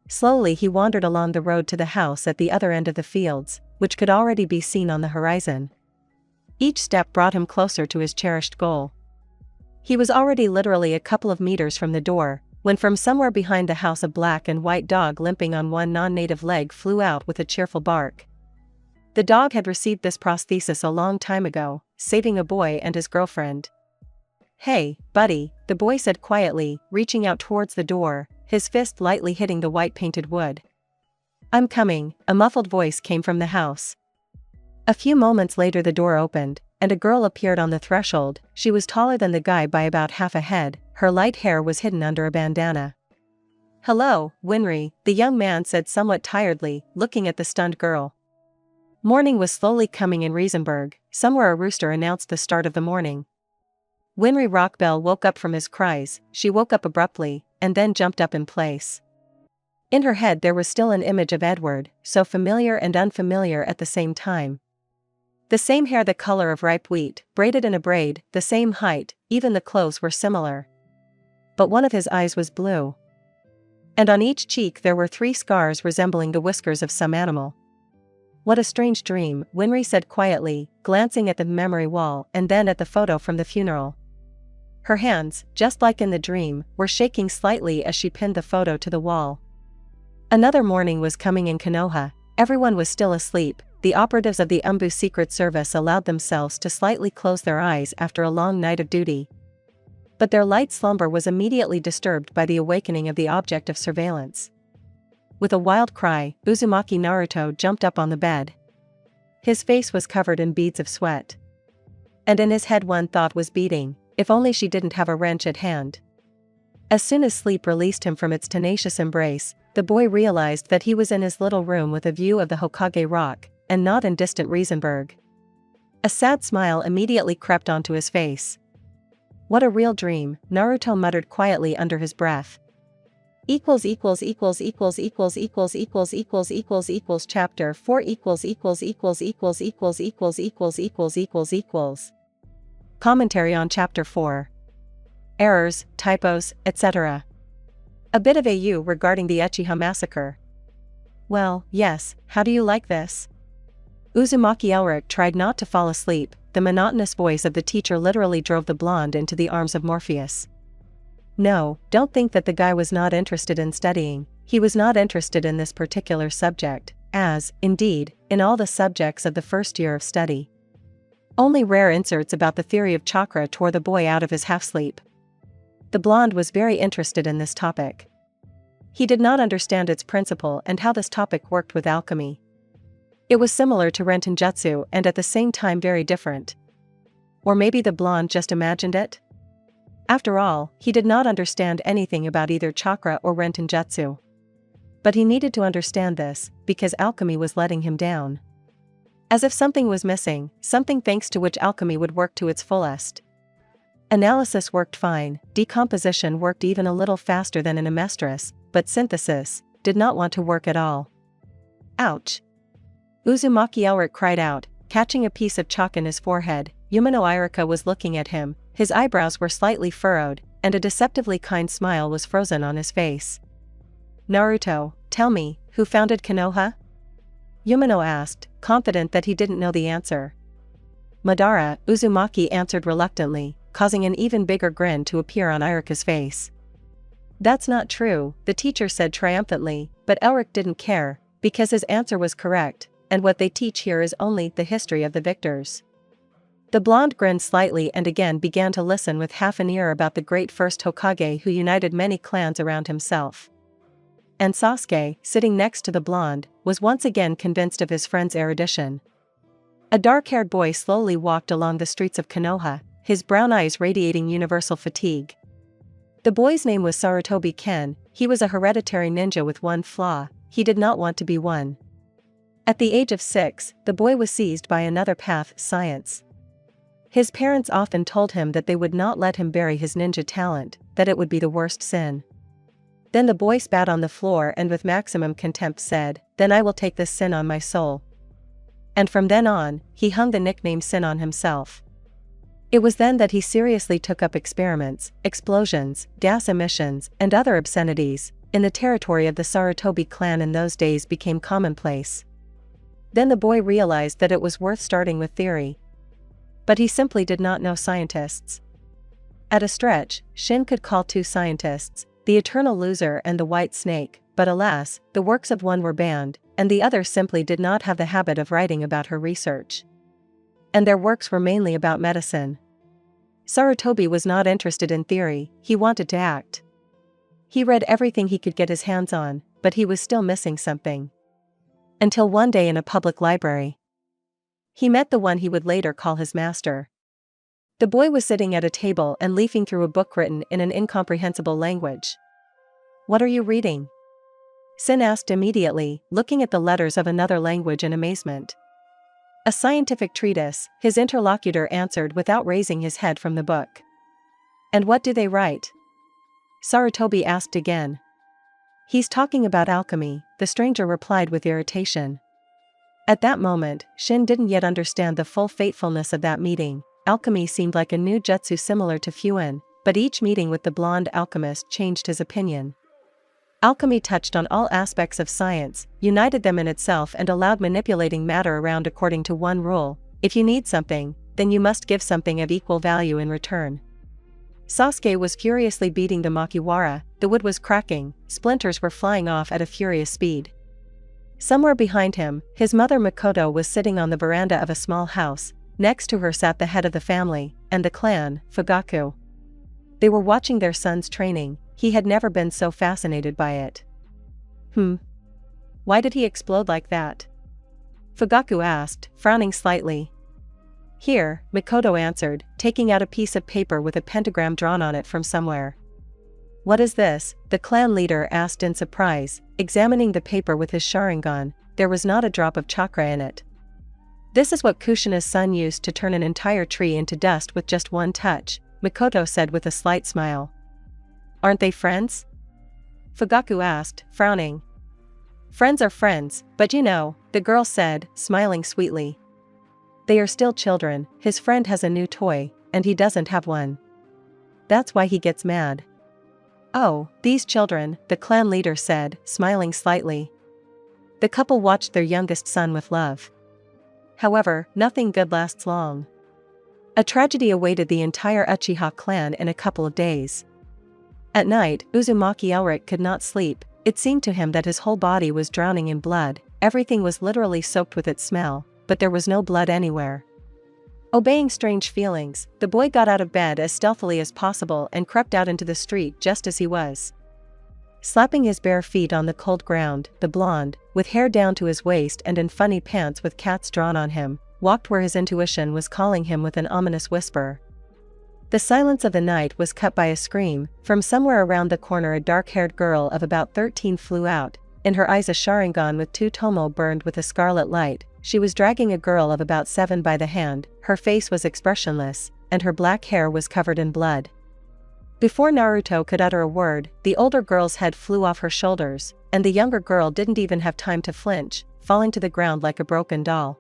S2: Slowly he wandered along the road to the house at the other end of the fields, which could already be seen on the horizon. Each step brought him closer to his cherished goal. He was already literally a couple of meters from the door, when from somewhere behind the house a black and white dog limping on one non-native leg flew out with a cheerful bark. The dog had received this prosthesis a long time ago, saving a boy and his girlfriend. "Hey, buddy," the boy said quietly, reaching out towards the door, his fist lightly hitting the white-painted wood. "I'm coming," a muffled voice came from the house. A few moments later the door opened, and a girl appeared on the threshold. She was taller than the guy by about half a head, her light hair was hidden under a bandana. "Hello, Winry," the young man said somewhat tiredly, looking at the stunned girl. Morning was slowly coming in Riesenberg. Somewhere a rooster announced the start of the morning. Winry Rockbell woke up from his cries. She woke up abruptly, and then jumped up in place. In her head there was still an image of Edward, so familiar and unfamiliar at the same time. The same hair, the color of ripe wheat, braided in a braid, the same height, even the clothes were similar. But one of his eyes was blue. And on each cheek there were 3 scars resembling the whiskers of some animal. "What a strange dream," Winry said quietly, glancing at the memory wall and then at the photo from the funeral. Her hands, just like in the dream, were shaking slightly as she pinned the photo to the wall. Another morning was coming in Konoha. Everyone was still asleep. The operatives of the Umbu Secret Service allowed themselves to slightly close their eyes after a long night of duty. But their light slumber was immediately disturbed by the awakening of the object of surveillance. With a wild cry, Uzumaki Naruto jumped up on the bed. His face was covered in beads of sweat. And in his head one thought was beating: if only she didn't have a wrench at hand. As soon as sleep released him from its tenacious embrace, the boy realized that he was in his little room with a view of the Hokage Rock, and not in distant Riesenberg. A sad smile immediately crept onto his face. "What a real dream," Naruto muttered quietly under his breath. Chapter 4 Commentary on Chapter 4. Errors, typos, etc. A bit of AU regarding the Uchiha massacre. "Well, yes, how do you like this?" Uzumaki Elric tried not to fall asleep. The monotonous voice of the teacher literally drove the blonde into the arms of Morpheus. "No, don't think that the guy was not interested in studying. He was not interested in this particular subject, as, indeed, in all the subjects of the first year of study. Only rare inserts about the theory of chakra tore the boy out of his half-sleep. The blonde was very interested in this topic. He did not understand its principle and how this topic worked with alchemy. It was similar to Rentenjutsu and at the same time very different. Or maybe the blonde just imagined it? After all, he did not understand anything about either chakra or Rentenjutsu. But he needed to understand this, because alchemy was letting him down. As if something was missing, something thanks to which alchemy would work to its fullest. Analysis worked fine, decomposition worked even a little faster than an Amestris, but synthesis did not want to work at all. Ouch! Uzumaki Elric cried out, catching a piece of chalk in his forehead. Yumino Irika was looking at him, his eyebrows were slightly furrowed, and a deceptively kind smile was frozen on his face. "Naruto, tell me, who founded Konoha?" Yumino asked, confident that he didn't know the answer. "Madara," Uzumaki answered reluctantly, causing an even bigger grin to appear on Irika's face. "That's not true," the teacher said triumphantly, but Elric didn't care, because his answer was correct, and what they teach here is only the history of the victors. The blonde grinned slightly and again began to listen with half an ear about the great first Hokage who united many clans around himself. And Sasuke, sitting next to the blonde, was once again convinced of his friend's erudition. A dark-haired boy slowly walked along the streets of Konoha, his brown eyes radiating universal fatigue. The boy's name was Sarutobi Ken. He was a hereditary ninja with one flaw: he did not want to be one. At the age of 6, the boy was seized by another path, science. His parents often told him that they would not let him bury his ninja talent, that it would be the worst sin. Then the boy spat on the floor and with maximum contempt said, "Then I will take this sin on my soul." And from then on, he hung the nickname Sin on himself. It was then that he seriously took up experiments, explosions, gas emissions, and other obscenities, in the territory of the Sarutobi clan in those days became commonplace. Then the boy realized that it was worth starting with theory. But he simply did not know scientists. At a stretch, Shin could call 2 scientists, the Eternal Loser and the White Snake, but alas, the works of one were banned, and the other simply did not have the habit of writing about her research. And their works were mainly about medicine. Sarutobi was not interested in theory, he wanted to act. He read everything he could get his hands on, but he was still missing something. Until one day in a public library, he met the one he would later call his master. The boy was sitting at a table and leafing through a book written in an incomprehensible language. "What are you reading?" Sin asked immediately, looking at the letters of another language in amazement. "A scientific treatise," his interlocutor answered without raising his head from the book. "And what do they write?" Sarutobi asked again. "He's talking about alchemy," the stranger replied with irritation. At that moment, Shin didn't yet understand the full fatefulness of that meeting. Alchemy seemed like a new jutsu similar to Fuin, but each meeting with the blonde alchemist changed his opinion. Alchemy touched on all aspects of science, united them in itself and allowed manipulating matter around according to one rule: if you need something, then you must give something of equal value in return. Sasuke was furiously beating the Makiwara, the wood was cracking, splinters were flying off at a furious speed. Somewhere behind him, his mother Makoto was sitting on the veranda of a small house. Next to her sat the head of the family, and the clan, Fugaku. They were watching their son's training. He had never been so fascinated by it. Why did he explode like that?" Fugaku asked, frowning slightly. "Here," Makoto answered, taking out a piece of paper with a pentagram drawn on it from somewhere. "What is this?" the clan leader asked in surprise, examining the paper with his Sharingan. There was not a drop of chakra in it. "This is what Kushina's son used to turn an entire tree into dust with just one touch," Makoto said with a slight smile. "Aren't they friends?" Fugaku asked, frowning. "Friends are friends, but you know," the girl said, smiling sweetly. "They are still children. His friend has a new toy, and he doesn't have one. That's why he gets mad." "Oh, these children," the clan leader said, smiling slightly. The couple watched their youngest son with love. However, nothing good lasts long. A tragedy awaited the entire Uchiha clan in a couple of days. At night, Uzumaki Elric could not sleep. It seemed to him that his whole body was drowning in blood. Everything was literally soaked with its smell, but there was no blood anywhere. Obeying strange feelings, the boy got out of bed as stealthily as possible and crept out into the street just as he was. Slapping his bare feet on the cold ground, the blonde, with hair down to his waist and in funny pants with cats drawn on him, walked where his intuition was calling him with an ominous whisper. The silence of the night was cut by a scream. From somewhere around the corner a dark-haired girl of about 13 flew out, in her eyes a Sharingan with 2 tomo burned with a scarlet light. She was dragging a girl of about 7 by the hand, her face was expressionless, and her black hair was covered in blood. Before Naruto could utter a word, the older girl's head flew off her shoulders, and the younger girl didn't even have time to flinch, falling to the ground like a broken doll.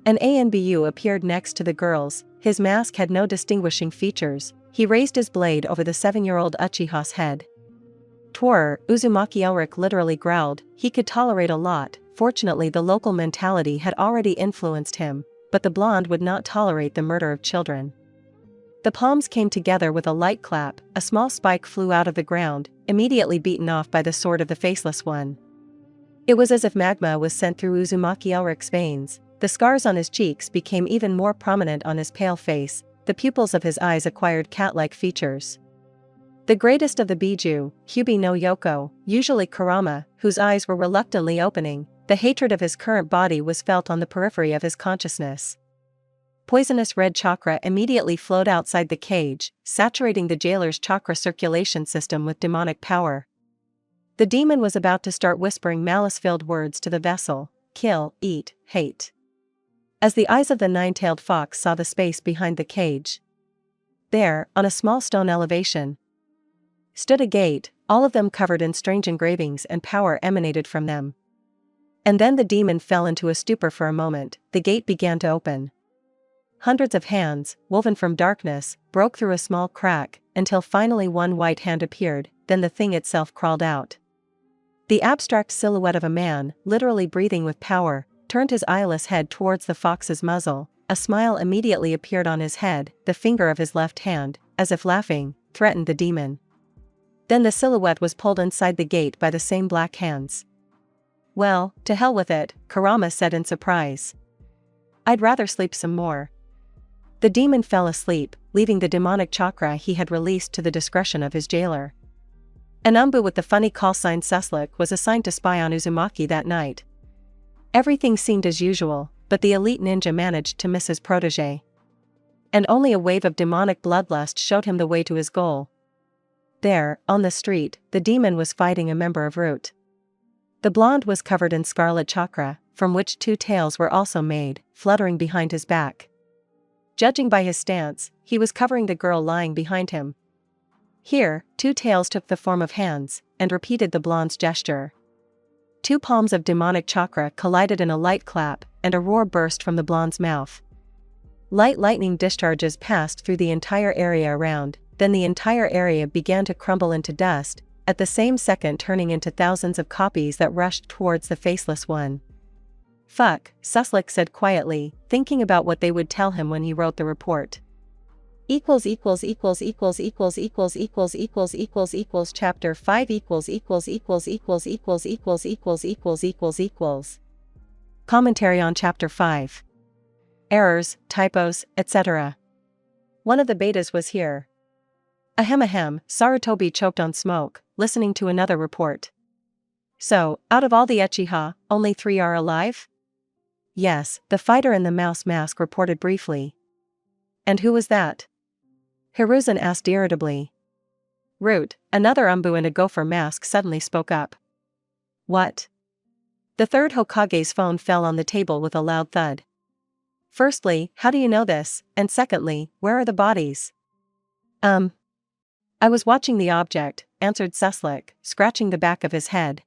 S2: An Anbu appeared next to the girls. His mask had no distinguishing features. He raised his blade over the 7-year-old Uchiha's head. "Twer," Uzumaki Elric literally growled. He could tolerate a lot. Fortunately, the local mentality had already influenced him, but the blonde would not tolerate the murder of children. The palms came together with a light clap. A small spike flew out of the ground, immediately beaten off by the sword of the faceless one. It was as if magma was sent through Uzumaki Elric's veins. The scars on his cheeks became even more prominent on his pale face. The pupils of his eyes acquired cat-like features. The greatest of the Biju, Hyubi no Yoko, usually Kurama, whose eyes were reluctantly opening, the hatred of his current body was felt on the periphery of his consciousness. Poisonous red chakra immediately flowed outside the cage, saturating the jailer's chakra circulation system with demonic power. The demon was about to start whispering malice-filled words to the vessel: kill, eat, hate. As the eyes of the nine-tailed fox saw the space behind the cage, there, on a small stone elevation, stood a gate, all of them covered in strange engravings, and power emanated from them. And then the demon fell into a stupor for a moment. The gate began to open. Hundreds of hands, woven from darkness, broke through a small crack, until finally one white hand appeared, then the thing itself crawled out. The abstract silhouette of a man, literally breathing with power, turned his eyeless head towards the fox's muzzle. A smile immediately appeared on his head. The finger of his left hand, as if laughing, threatened the demon. Then the silhouette was pulled inside the gate by the same black hands. "Well, to hell with it," Kurama said in surprise. "I'd rather sleep some more." The demon fell asleep, leaving the demonic chakra he had released to the discretion of his jailer. An umbu with the funny call sign Suslik was assigned to spy on Uzumaki that night. Everything seemed as usual, but the elite ninja managed to miss his protege. And only a wave of demonic bloodlust showed him the way to his goal. There, on the street, the demon was fighting a member of Root. The blonde was covered in scarlet chakra, from which two tails were also made, fluttering behind his back. Judging by his stance, he was covering the girl lying behind him. Here, two tails took the form of hands, and repeated the blonde's gesture. Two palms of demonic chakra collided in a light clap, and a roar burst from the blonde's mouth. Light lightning discharges passed through the entire area around, then the entire area began to crumble into dust, at the same second turning into thousands of copies that rushed towards the faceless one. "Fuck," Suslik said quietly, thinking about what they would tell him when he wrote the report. Chapter 5 Commentary on Chapter 5. Errors, typos, etc. One of the betas was here. Ahem, Sarutobi choked on smoke, listening to another report. "So, out of all the Uchiha, only 3 are alive?" "Yes," the fighter in the mouse mask reported briefly. "And who was that?" Hiruzen asked irritably. Root, another umbu in a gopher mask, suddenly spoke up. "What?" The third Hokage's phone fell on the table with a loud thud. "Firstly, how do you know this, and secondly, where are the bodies?" "I was watching the object," answered Suslik, scratching the back of his head.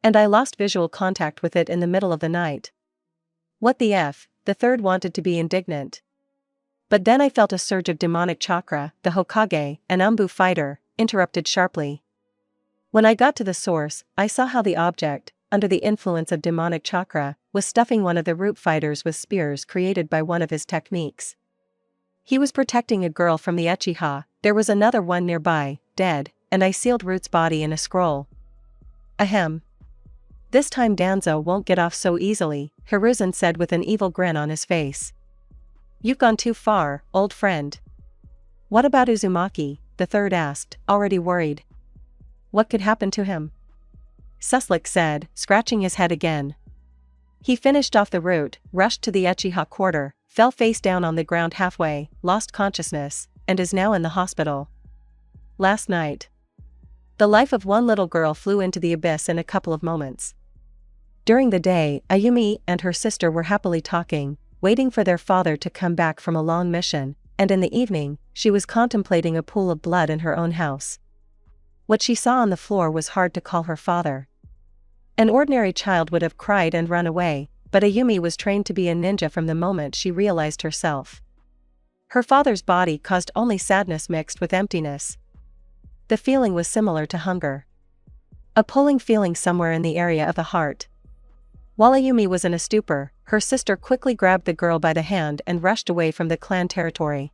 S2: "And I lost visual contact with it in the middle of the night." "What the F?" The third wanted to be indignant. But then I felt a surge of demonic chakra. The Hokage, an umbu fighter, interrupted sharply. "When I got to the source, I saw how the object, under the influence of demonic chakra, was stuffing one of the Root fighters with spears created by one of his techniques. He was protecting a girl from the Uchiha. There was another one nearby, dead, and I sealed Root's body in a scroll." "Ahem. This time Danzo won't get off so easily," Hiruzen said with an evil grin on his face. "You've gone too far, old friend." "What about Uzumaki?" the third asked, already worried. "What could happen to him?" Suslik said, scratching his head again. "He finished off the Root, rushed to the Uchiha quarter, fell face down on the ground halfway, lost consciousness, and is now in the hospital. Last night. The life of one little girl flew into the abyss in a couple of moments. During the day, Ayumi and her sister were happily talking, waiting for their father to come back from a long mission, and in the evening, she was contemplating a pool of blood in her own house. What she saw on the floor was hard to call her father. An ordinary child would have cried and run away, but Ayumi was trained to be a ninja from the moment she realized herself. Her father's body caused only sadness mixed with emptiness. The feeling was similar to hunger. A pulling feeling somewhere in the area of the heart. While Ayumi was in a stupor, her sister quickly grabbed the girl by the hand and rushed away from the clan territory.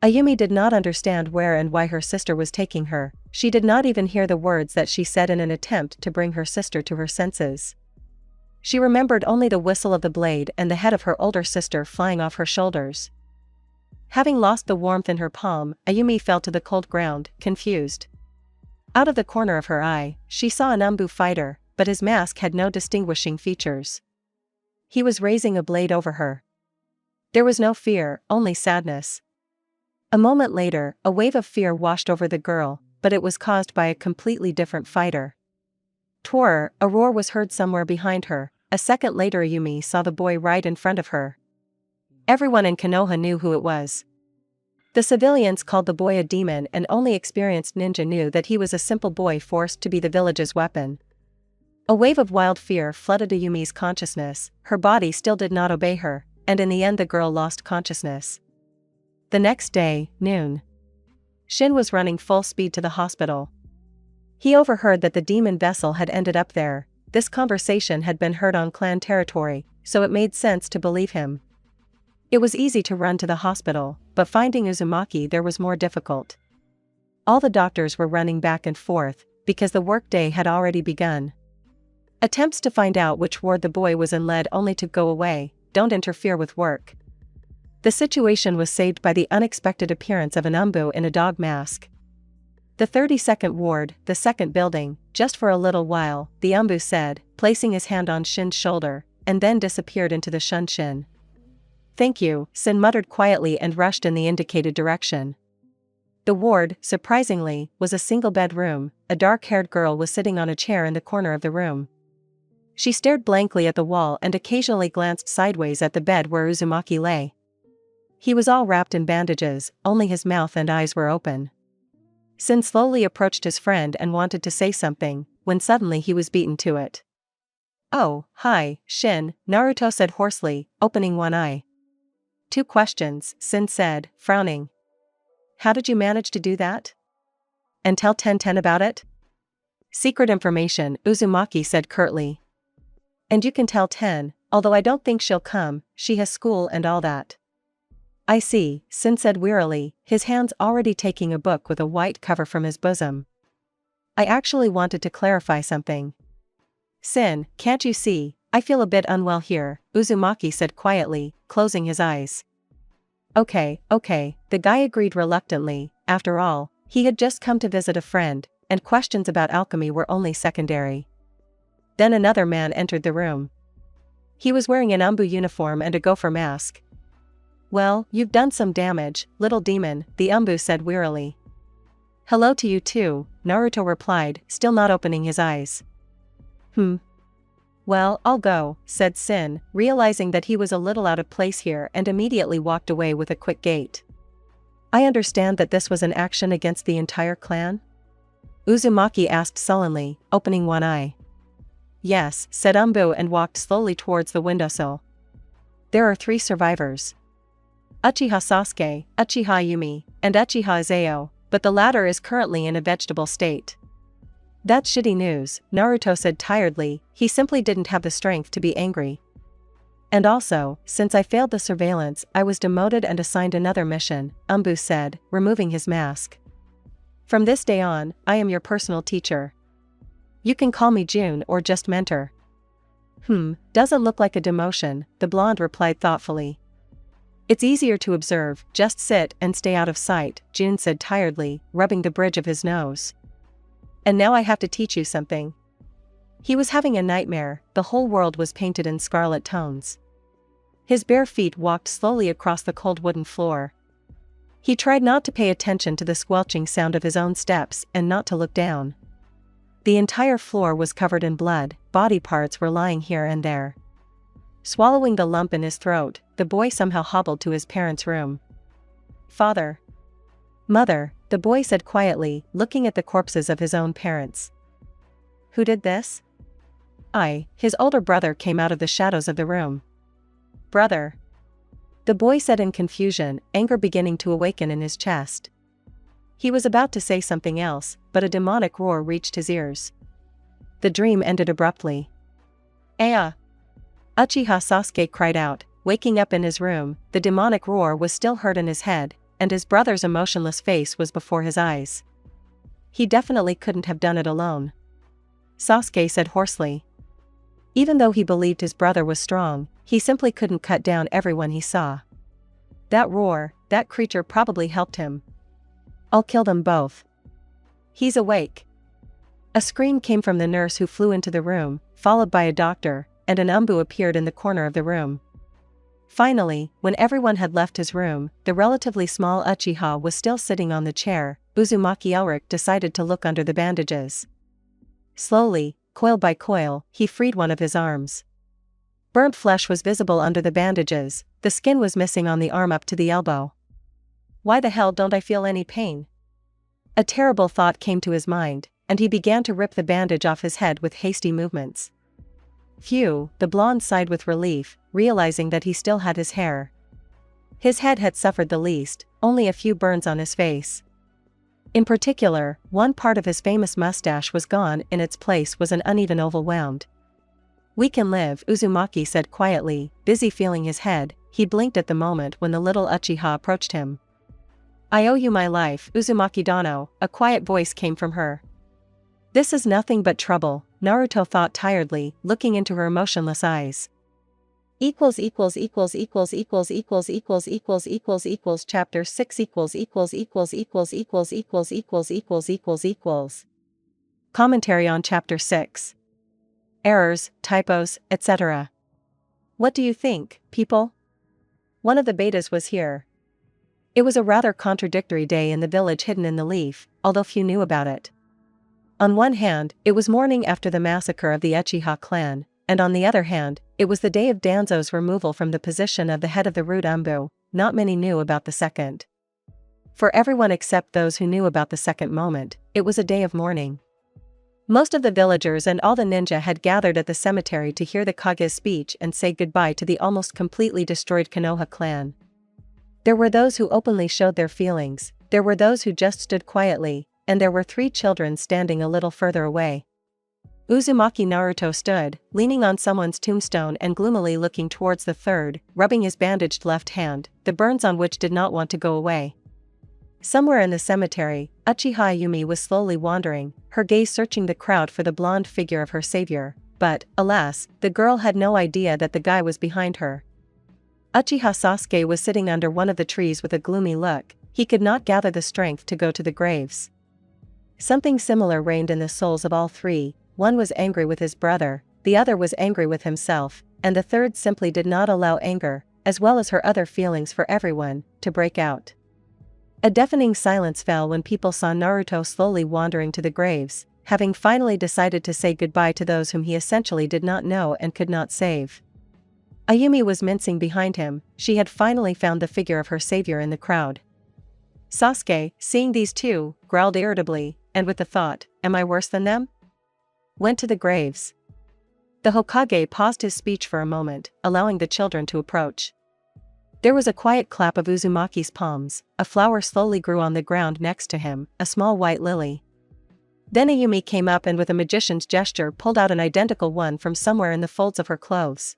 S2: Ayumi did not understand where and why her sister was taking her. She did not even hear the words that she said in an attempt to bring her sister to her senses. She remembered only the whistle of the blade and the head of her older sister flying off her shoulders. Having lost the warmth in her palm, Ayumi fell to the cold ground, confused. Out of the corner of her eye, she saw an umbu fighter, but his mask had no distinguishing features. He was raising a blade over her. There was no fear, only sadness. A moment later, a wave of fear washed over the girl, but it was caused by a completely different fighter. Twirr, a roar was heard somewhere behind her. A second later Ayumi saw the boy right in front of her. Everyone in Konoha knew who it was. The civilians called the boy a demon, and only experienced ninja knew that he was a simple boy forced to be the village's weapon. A wave of wild fear flooded Ayumi's consciousness. Her body still did not obey her, and in the end the girl lost consciousness. The next day, noon. Shin was running full speed to the hospital. He overheard that the demon vessel had ended up there. This conversation had been heard on clan territory, so it made sense to believe him. It was easy to run to the hospital, but finding Uzumaki there was more difficult. All the doctors were running back and forth, because the workday had already begun. Attempts to find out which ward the boy was in led only to go away. Don't interfere with work. The situation was saved by the unexpected appearance of an umbu in a dog mask. The 32nd ward, the second building, just for a little while, the umbu said, placing his hand on Shin's shoulder, and then disappeared into the shunshin. Thank you, Sin muttered quietly and rushed in the indicated direction. The ward, surprisingly, was a single bedroom. A dark-haired girl was sitting on a chair in the corner of the room. She stared blankly at the wall and occasionally glanced sideways at the bed where Uzumaki lay. He was all wrapped in bandages, only his mouth and eyes were open. Sin slowly approached his friend and wanted to say something, when suddenly he was beaten to it. Oh, hi, Shin, Naruto said hoarsely, opening one eye. 2 questions, Sin said, frowning. How did you manage to do that? And tell Ten about it? Secret information, Uzumaki said curtly. And you can tell Ten, although I don't think she'll come, she has school and all that. I see, Sin said wearily, his hands already taking a book with a white cover from his bosom. I actually wanted to clarify something. Sin, can't you see, I feel a bit unwell here, Uzumaki said quietly, closing his eyes. Okay, the guy agreed reluctantly. After all, he had just come to visit a friend, and questions about alchemy were only secondary. Then another man entered the room. He was wearing an umbu uniform and a gopher mask. Well, you've done some damage, little demon, the umbu said wearily. Hello to you too, Naruto replied, still not opening his eyes. Well, I'll go, said Sin, realizing that he was a little out of place here and immediately walked away with a quick gait. I understand that this was an action against the entire clan? Uzumaki asked sullenly, opening one eye. Yes, said Umbu and walked slowly towards the windowsill. There are 3 survivors. Uchiha Sasuke, Uchiha Ayumi, and Uchiha Izao, but the latter is currently in a vegetable state. That's shitty news, Naruto said tiredly, he simply didn't have the strength to be angry. And also, since I failed the surveillance, I was demoted and assigned another mission, Umbu said, removing his mask. From this day on, I am your personal teacher. You can call me June or just mentor. Doesn't look like a demotion, the blonde replied thoughtfully. It's easier to observe, just sit and stay out of sight, June said tiredly, rubbing the bridge of his nose. And now I have to teach you something. He was having a nightmare, the whole world was painted in scarlet tones. His bare feet walked slowly across the cold wooden floor. He tried not to pay attention to the squelching sound of his own steps and not to look down. The entire floor was covered in blood, body parts were lying here and there. Swallowing the lump in his throat, the boy somehow hobbled to his parents' room. Father. Mother, the boy said quietly, looking at the corpses of his own parents. Who did this? His older brother came out of the shadows of the room. Brother. The boy said in confusion, anger beginning to awaken in his chest. He was about to say something else, but a demonic roar reached his ears. The dream ended abruptly. Aya! Uchiha Sasuke cried out, waking up in his room. The demonic roar was still heard in his head, and his brother's emotionless face was before his eyes. He definitely couldn't have done it alone. Sasuke said hoarsely. Even though he believed his brother was strong, he simply couldn't cut down everyone he saw. That roar, that creature probably helped him. I'll kill them both. He's awake. A scream came from the nurse who flew into the room, followed by a doctor, and an umbu appeared in the corner of the room. Finally, when everyone had left his room, the relatively small Uchiha was still sitting on the chair. Uzumaki Elric decided to look under the bandages. Slowly, coil by coil, he freed one of his arms. Burnt flesh was visible under the bandages, the skin was missing on the arm up to the elbow. Why the hell don't I feel any pain? A terrible thought came to his mind, and he began to rip the bandage off his head with hasty movements. Phew, the blonde sighed with relief, realizing that he still had his hair. His head had suffered the least, only a few burns on his face. In particular, one part of his famous mustache was gone, in its place was an uneven oval wound. We can live, Uzumaki said quietly, busy feeling his head. He blinked at the moment when the little Uchiha approached him. I owe you my life, Uzumaki Dono, a quiet voice came from her. This is nothing but trouble, Naruto thought tiredly, looking into her emotionless eyes. Chapter 6 Commentary on Chapter 6. Errors, typos, etc. What do you think, people? One of the betas was here. It was a rather contradictory day in the village hidden in the leaf, although few knew about it. On one hand, it was morning after the massacre of the Uchiha clan, and on the other hand, it was the day of Danzo's removal from the position of the head of the root Umbu. Not many knew about the second. For everyone except those who knew about the second moment, it was a day of mourning. Most of the villagers and all the ninja had gathered at the cemetery to hear the Kage's speech and say goodbye to the almost completely destroyed Konoha clan. There were those who openly showed their feelings, there were those who just stood quietly, and there were 3 children standing a little further away. Uzumaki Naruto stood, leaning on someone's tombstone and gloomily looking towards the third, rubbing his bandaged left hand, the burns on which did not want to go away. Somewhere in the cemetery, Uchiha Ayumi was slowly wandering, her gaze searching the crowd for the blonde figure of her savior, but, alas, the girl had no idea that the guy was behind her. Uchiha Sasuke was sitting under one of the trees with a gloomy look. He could not gather the strength to go to the graves. Something similar reigned in the souls of all 3, one was angry with his brother, the other was angry with himself, and the third simply did not allow anger, as well as her other feelings for everyone, to break out. A deafening silence fell when people saw Naruto slowly wandering to the graves, having finally decided to say goodbye to those whom he essentially did not know and could not save. Ayumi was mincing behind him, she had finally found the figure of her savior in the crowd. Sasuke, seeing these two, growled irritably, and with the thought, am I worse than them? Went to the graves. The Hokage paused his speech for a moment, allowing the children to approach. There was a quiet clap of Uzumaki's palms, a flower slowly grew on the ground next to him, a small white lily. Then Ayumi came up and with a magician's gesture pulled out an identical one from somewhere in the folds of her clothes.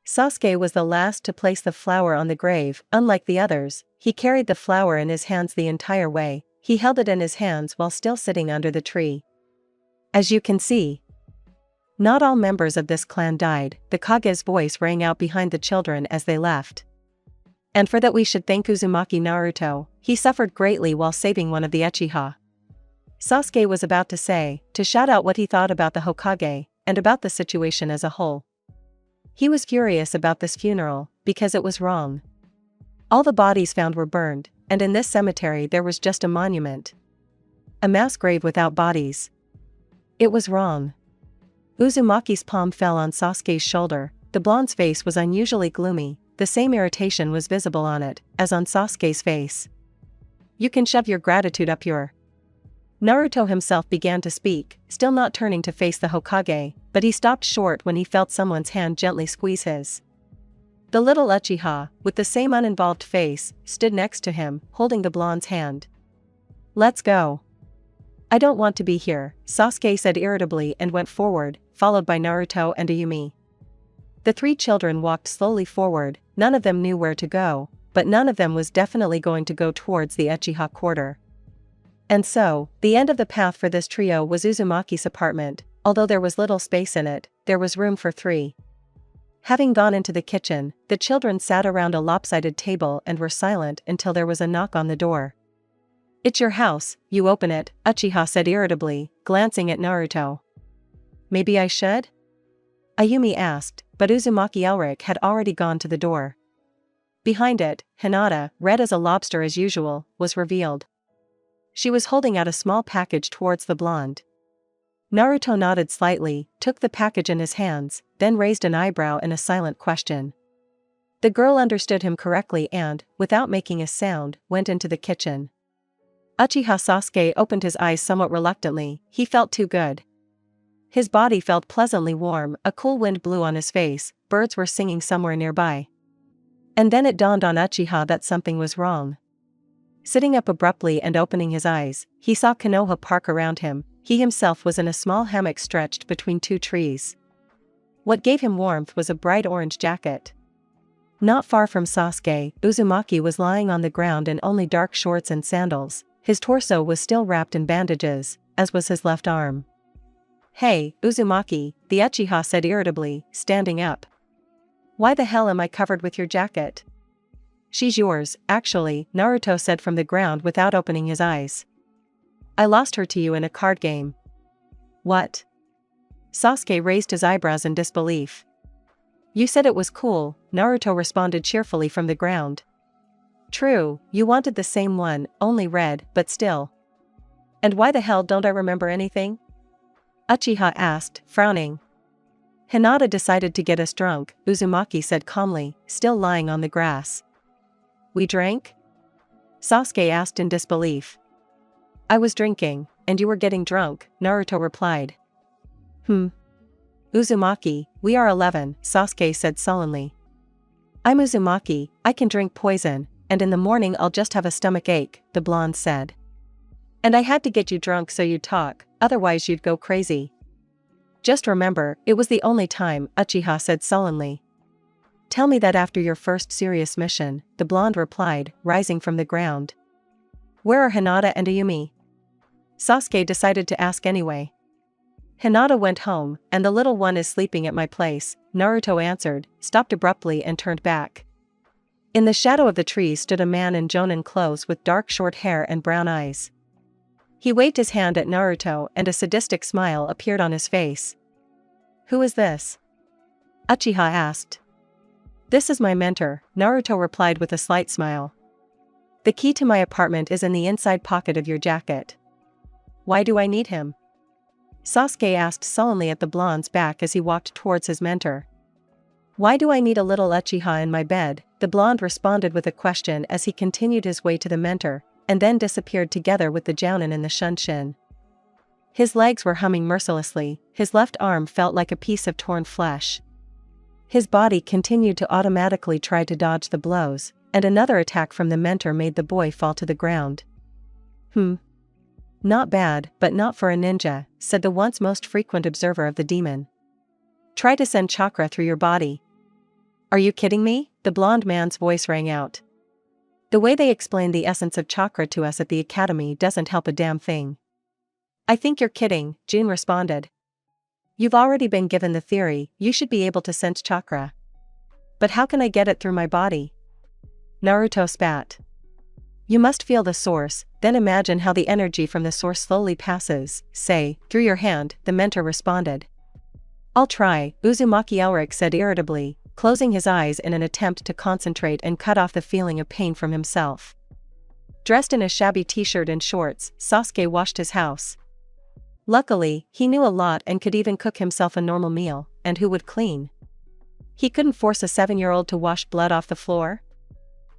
S2: Sasuke was the last to place the flower on the grave. Unlike the others, he carried the flower in his hands the entire way. He held it in his hands while still sitting under the tree. As you can see, not all members of this clan died, the Kage's voice rang out behind the children as they left. And for that we should thank Uzumaki Naruto, he suffered greatly while saving one of the Uchiha. Sasuke was about to say, to shout out what he thought about the Hokage, and about the situation as a whole. He was furious about this funeral, because it was wrong. All the bodies found were burned, and in this cemetery there was just a monument. A mass grave without bodies. It was wrong. Uzumaki's palm fell on Sasuke's shoulder, the blonde's face was unusually gloomy, the same irritation was visible on it, as on Sasuke's face. You can shove your gratitude up your... Naruto himself began to speak, still not turning to face the Hokage, but he stopped short when he felt someone's hand gently squeeze his. The little Uchiha, with the same uninvolved face, stood next to him, holding the blonde's hand. Let's go. I don't want to be here, Sasuke said irritably and went forward, followed by Naruto and Ayumi. The 3 children walked slowly forward, none of them knew where to go, but none of them was definitely going to go towards the Uchiha quarter. And so, the end of the path for this trio was Uzumaki's apartment. Although there was little space in it, there was room for 3. Having gone into the kitchen, the children sat around a lopsided table and were silent until there was a knock on the door. It's your house, you open it, Uchiha said irritably, glancing at Naruto. Maybe I should? Ayumi asked, but Uzumaki Elric had already gone to the door. Behind it, Hinata, red as a lobster as usual, was revealed. She was holding out a small package towards the blonde. Naruto nodded slightly, took the package in his hands, then raised an eyebrow in a silent question. The girl understood him correctly and, without making a sound, went into the kitchen. Uchiha Sasuke opened his eyes somewhat reluctantly. He felt too good. His body felt pleasantly warm, a cool wind blew on his face, birds were singing somewhere nearby. And then it dawned on Uchiha that something was wrong. Sitting up abruptly and opening his eyes, he saw Konoha park around him. He himself was in a small hammock stretched between two trees. What gave him warmth was a bright orange jacket. Not far from Sasuke, Uzumaki was lying on the ground in only dark shorts and sandals. His torso was still wrapped in bandages, as was his left arm. "Hey, Uzumaki," the Uchiha said irritably, standing up. "Why the hell am I covered with your jacket?" "She's yours, actually," Naruto said from the ground without opening his eyes. "I lost her to you in a card game." "What?" Sasuke raised his eyebrows in disbelief. "You said it was cool," Naruto responded cheerfully from the ground. "True, you wanted the same one, only red, but still." "And why the hell don't I remember anything?" Uchiha asked, frowning. "Hinata decided to get us drunk," Uzumaki said calmly, still lying on the grass. "We drank?" Sasuke asked in disbelief. "I was drinking, and you were getting drunk," Naruto replied. Uzumaki, we are 11, Sasuke said sullenly. "I'm Uzumaki, I can drink poison, and in the morning I'll just have a stomach ache," the blonde said. "And I had to get you drunk so you'd talk, otherwise you'd go crazy." "Just remember, it was the only time," Uchiha said sullenly. "Tell me that after your first serious mission," the blonde replied, rising from the ground. "Where are Hinata and Ayumi?" Sasuke decided to ask anyway. "Hinata went home, and the little one is sleeping at my place," Naruto answered, stopped abruptly and turned back. In the shadow of the trees stood a man in jonin clothes with dark short hair and brown eyes. He waved his hand at Naruto and a sadistic smile appeared on his face. "Who is this?" Uchiha asked. "This is my mentor," Naruto replied with a slight smile. "The key to my apartment is in the inside pocket of your jacket." "Why do I need him?" Sasuke asked sullenly at the blonde's back as he walked towards his mentor. "Why do I need a little Uchiha in my bed?" the blonde responded with a question as he continued his way to the mentor, and then disappeared together with the jounin in the shunshin. His legs were humming mercilessly, his left arm felt like a piece of torn flesh. His body continued to automatically try to dodge the blows, and another attack from the mentor made the boy fall to the ground. "Not bad, but not for a ninja," said the once most frequent observer of the demon. "Try to send chakra through your body." "Are you kidding me?" the blonde man's voice rang out. "The way they explain the essence of chakra to us at the academy doesn't help a damn thing." "I think you're kidding," June responded. "You've already been given the theory, you should be able to sense chakra." "But how can I get it through my body?" Naruto spat. "You must feel the source, then imagine how the energy from the source slowly passes, say, through your hand," the mentor responded. "I'll try," Uzumaki Elric said irritably, closing his eyes in an attempt to concentrate and cut off the feeling of pain from himself. Dressed in a shabby t-shirt and shorts, Sasuke washed his house. Luckily, he knew a lot and could even cook himself a normal meal, and who would clean? He couldn't force a 7-year-old to wash blood off the floor.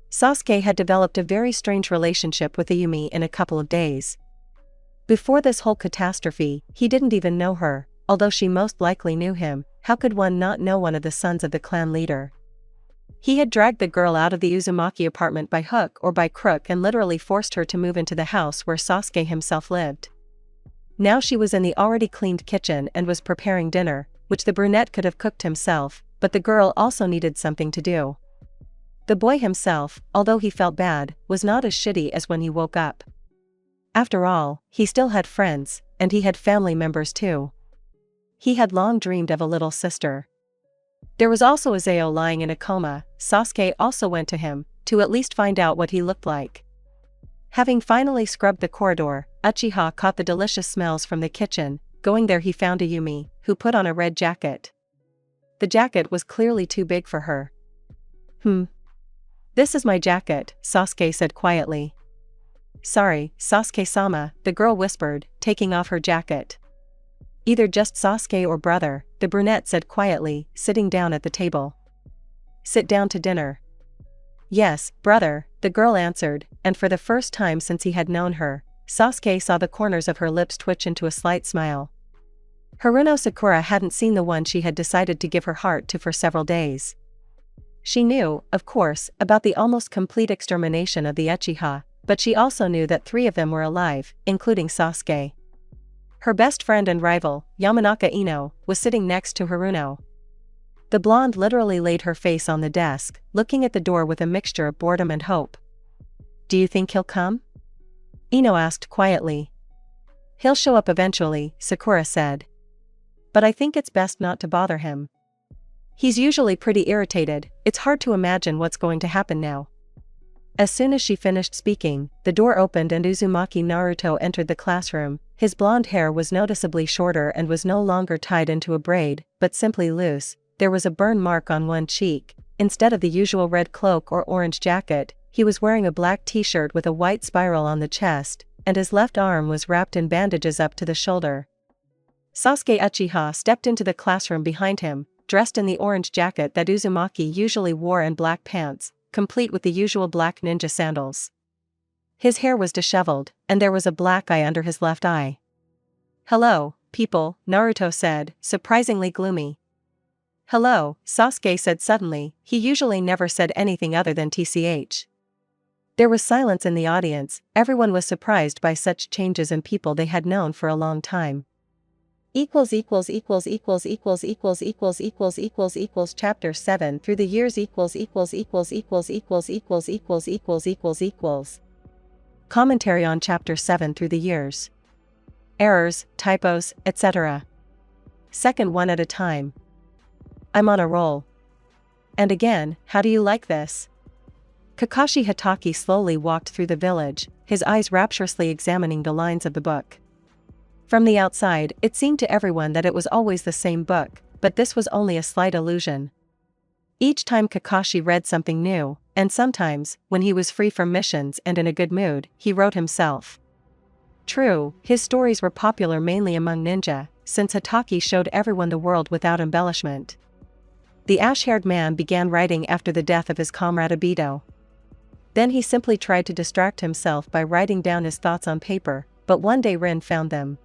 S2: Sasuke had developed a very strange relationship with Ayumi in a couple of days. Before this whole catastrophe, he didn't even know her, although she most likely knew him. How could one not know one of the sons of the clan leader? He had dragged the girl out of the Uzumaki apartment by hook or by crook and literally forced her to move into the house where Sasuke himself lived. Now she was in the already cleaned kitchen and was preparing dinner, which the brunette could have cooked himself, but the girl also needed something to do. The boy himself, although he felt bad, was not as shitty as when he woke up. After all, he still had friends, and he had family members too. He had long dreamed of a little sister. There was also Izao lying in a coma. Sasuke also went to him, to at least find out what he looked like. Having finally scrubbed the corridor, Uchiha caught the delicious smells from the kitchen. Going there he found Ayumi, who put on a red jacket. The jacket was clearly too big for her. "This is my jacket," Sasuke said quietly. "Sorry, Sasuke-sama," the girl whispered, taking off her jacket. "Either just Sasuke or brother," the brunette said quietly, sitting down at the table. "Sit down to dinner." "Yes, brother," the girl answered, and for the first time since he had known her, Sasuke saw the corners of her lips twitch into a slight smile. Haruno Sakura hadn't seen the one she had decided to give her heart to for several days. She knew, of course, about the almost complete extermination of the Uchiha, but she also knew that 3 of them were alive, including Sasuke. Her best friend and rival, Yamanaka Ino, was sitting next to Haruno. The blonde literally laid her face on the desk, looking at the door with a mixture of boredom and hope. "Do you think he'll come?" Ino asked quietly. "He'll show up eventually," Sakura said. "But I think it's best not to bother him. He's usually pretty irritated, it's hard to imagine what's going to happen now." As soon as she finished speaking, the door opened and Uzumaki Naruto entered the classroom. His blonde hair was noticeably shorter and was no longer tied into a braid, but simply loose. There was a burn mark on one cheek. Instead of the usual red cloak or orange jacket, he was wearing a black t-shirt with a white spiral on the chest, and his left arm was wrapped in bandages up to the shoulder. Sasuke Uchiha stepped into the classroom behind him, dressed in the orange jacket that Uzumaki usually wore and black pants, complete with the usual black ninja sandals. His hair was disheveled, and there was a black eye under his left eye. "Hello, people," Naruto said, surprisingly gloomy. "Hello," Sasuke said suddenly. He usually never said anything other than tch. There was silence in the audience. Everyone was surprised by such changes in people they had known for a long time. Chapter 7 Through the years Commentary on Chapter 7 Through the years. Errors, typos, etc. Second one at a time. I'm on a roll. And again, how do you like this? Kakashi Hatake slowly walked through the village, his eyes rapturously examining the lines of the book. From the outside, it seemed to everyone that it was always the same book, but this was only a slight illusion. Each time Kakashi read something new, and sometimes, when he was free from missions and in a good mood, he wrote himself. True, his stories were popular mainly among ninja, since Hatake showed everyone the world without embellishment. The ash-haired man began writing after the death of his comrade Obito. Then he simply tried to distract himself by writing down his thoughts on paper, but one day Rin found them.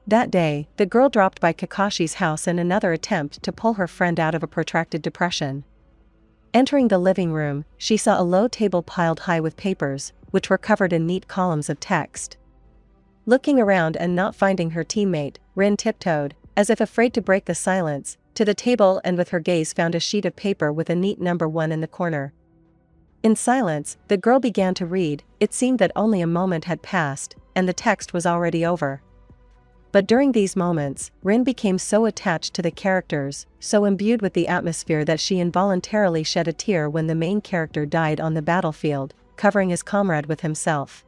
S2: That day, the girl dropped by Kakashi's house in another attempt to pull her friend out of a protracted depression. Entering the living room, she saw a low table piled high with papers, which were covered in neat columns of text. Looking around and not finding her teammate, Rin tiptoed, as if afraid to break the silence, to the table and with her gaze found a sheet of paper with a neat number 1 in the corner. In silence, the girl began to read. It seemed that only a moment had passed, and the text was already over. But during these moments, Rin became so attached to the characters, so imbued with the atmosphere that she involuntarily shed a tear when the main character died on the battlefield, covering his comrade with himself.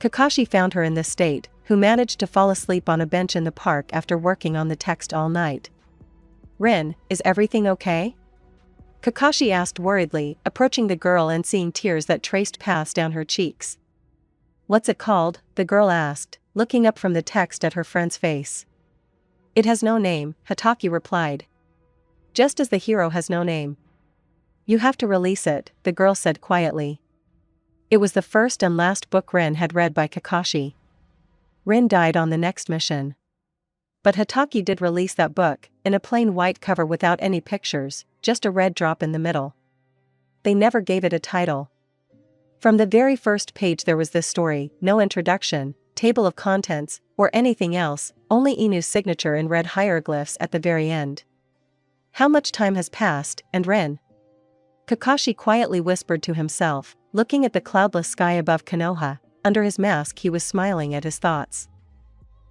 S2: Kakashi found her in this state, who managed to fall asleep on a bench in the park after working on the text all night. "Rin, is everything okay?" Kakashi asked worriedly, approaching the girl and seeing tears that traced paths down her cheeks. "What's it called?" the girl asked, looking up from the text at her friend's face. "It has no name," Hatake replied. "Just as the hero has no name. You have to release it," the girl said quietly. It was the first and last book Rin had read by Kakashi. Rin died on the next mission. But Hatake did release that book, in a plain white cover without any pictures, just a red drop in the middle. They never gave it a title. From the very first page there was this story, no introduction, table of contents, or anything else, only Inu's signature in red hieroglyphs at the very end. How much time has passed, and Rin? Kakashi quietly whispered to himself, looking at the cloudless sky above Konoha. Under his mask he was smiling at his thoughts.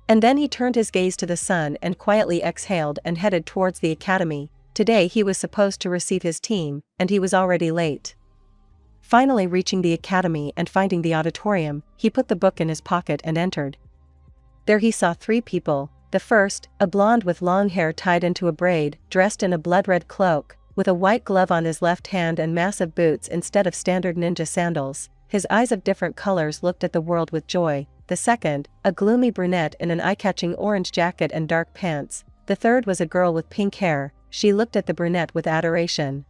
S2: And then he turned his gaze to the sun and quietly exhaled and headed towards the academy. Today he was supposed to receive his team, and he was already late. Finally reaching the academy and finding the auditorium, he put the book in his pocket and entered. There he saw 3 people. The first, a blonde with long hair tied into a braid, dressed in a blood-red cloak, with a white glove on his left hand and massive boots instead of standard ninja sandals. His eyes of different colors looked at the world with joy. The second, a gloomy brunette in an eye-catching orange jacket and dark pants. The third was a girl with pink hair. She looked at the brunette with adoration.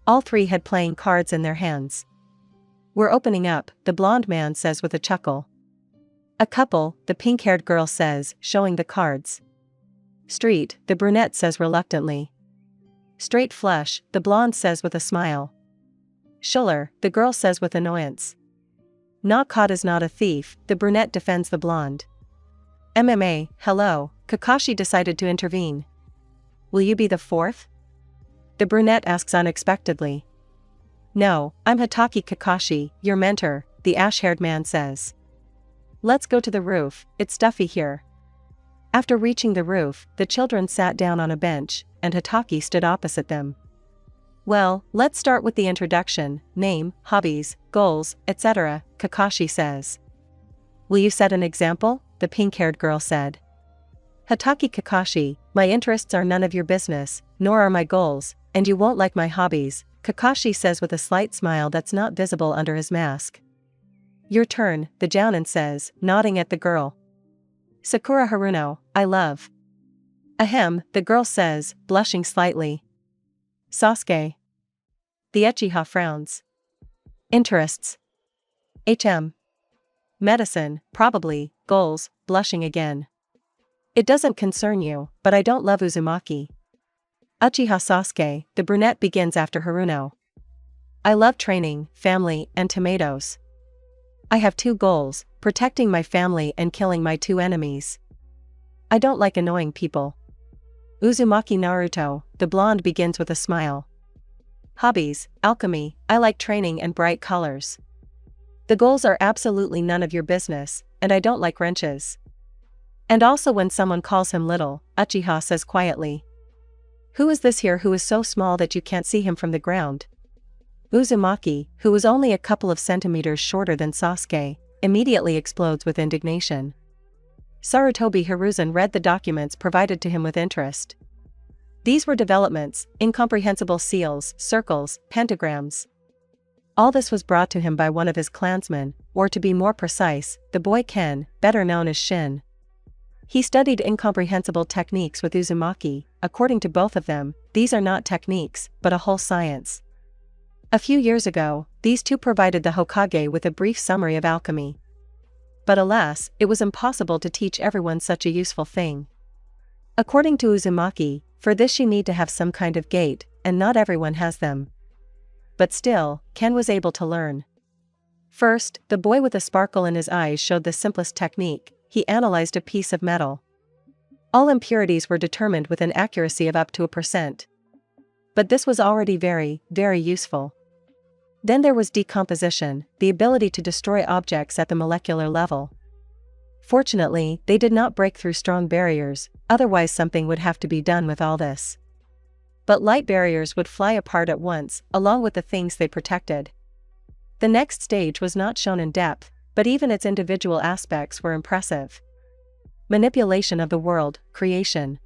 S2: All three had playing cards in their hands. "We're opening up," the blonde man says with a chuckle. "A couple," the pink-haired girl says, showing the cards. "Street," the brunette says reluctantly. "Straight flush," the blonde says with a smile. "Schuller," the girl says with annoyance. "Not caught is not a thief," the brunette defends the blonde. "MMA, hello," Kakashi decided to intervene. "Will you be the fourth?" the brunette asks unexpectedly. "No, I'm Hatake Kakashi, your mentor," the ash-haired man says. "Let's go to the roof, it's stuffy here." After reaching the roof, the children sat down on a bench, and Hatake stood opposite them. "Well, let's start with the introduction, name, hobbies, goals, etc., Kakashi says. "Will you set an example?" the pink-haired girl said. "Hatake Kakashi, my interests are none of your business, nor are my goals, and you won't like my hobbies," Kakashi says with a slight smile that's not visible under his mask. "Your turn," the jounin says, nodding at the girl. "Sakura Haruno, I love." "Ahem," the girl says, blushing slightly. "Sasuke." The Uchiha frowns. "Interests?" "Medicine, probably." Goals, blushing again. "It doesn't concern you, but I don't love Uzumaki." "Uchiha Sasuke," the brunette begins after Haruno. "I love training, family, and tomatoes. I have two goals, protecting my family and killing my two enemies. I don't like annoying people." "Uzumaki Naruto," the blonde begins with a smile. "Hobbies, alchemy, I like training and bright colors. The goals are absolutely none of your business, and I don't like wrenches." And also when someone calls him little, Uchiha says quietly. "Who is this here who is so small that you can't see him from the ground?" Uzumaki, who was only a couple of centimeters shorter than Sasuke, immediately explodes with indignation. Sarutobi Hiruzen read the documents provided to him with interest. These were developments, incomprehensible seals, circles, pentagrams. All this was brought to him by one of his clansmen, or to be more precise, the boy Ken, better known as Shin. He studied incomprehensible techniques with Uzumaki. According to both of them, these are not techniques, but a whole science. A few years ago, these two provided the Hokage with a brief summary of alchemy. But alas, it was impossible to teach everyone such a useful thing. According to Uzumaki, for this you need to have some kind of gate, and not everyone has them. But still, Ken was able to learn. First, the boy with a sparkle in his eyes showed the simplest technique. He analyzed a piece of metal. All impurities were determined with an accuracy of up to 1%. But this was already very, very useful. Then there was decomposition, the ability to destroy objects at the molecular level. Fortunately, they did not break through strong barriers, otherwise something would have to be done with all this. But light barriers would fly apart at once, along with the things they protected. The next stage was not shown in depth, but even its individual aspects were impressive. Manipulation of the world, creation.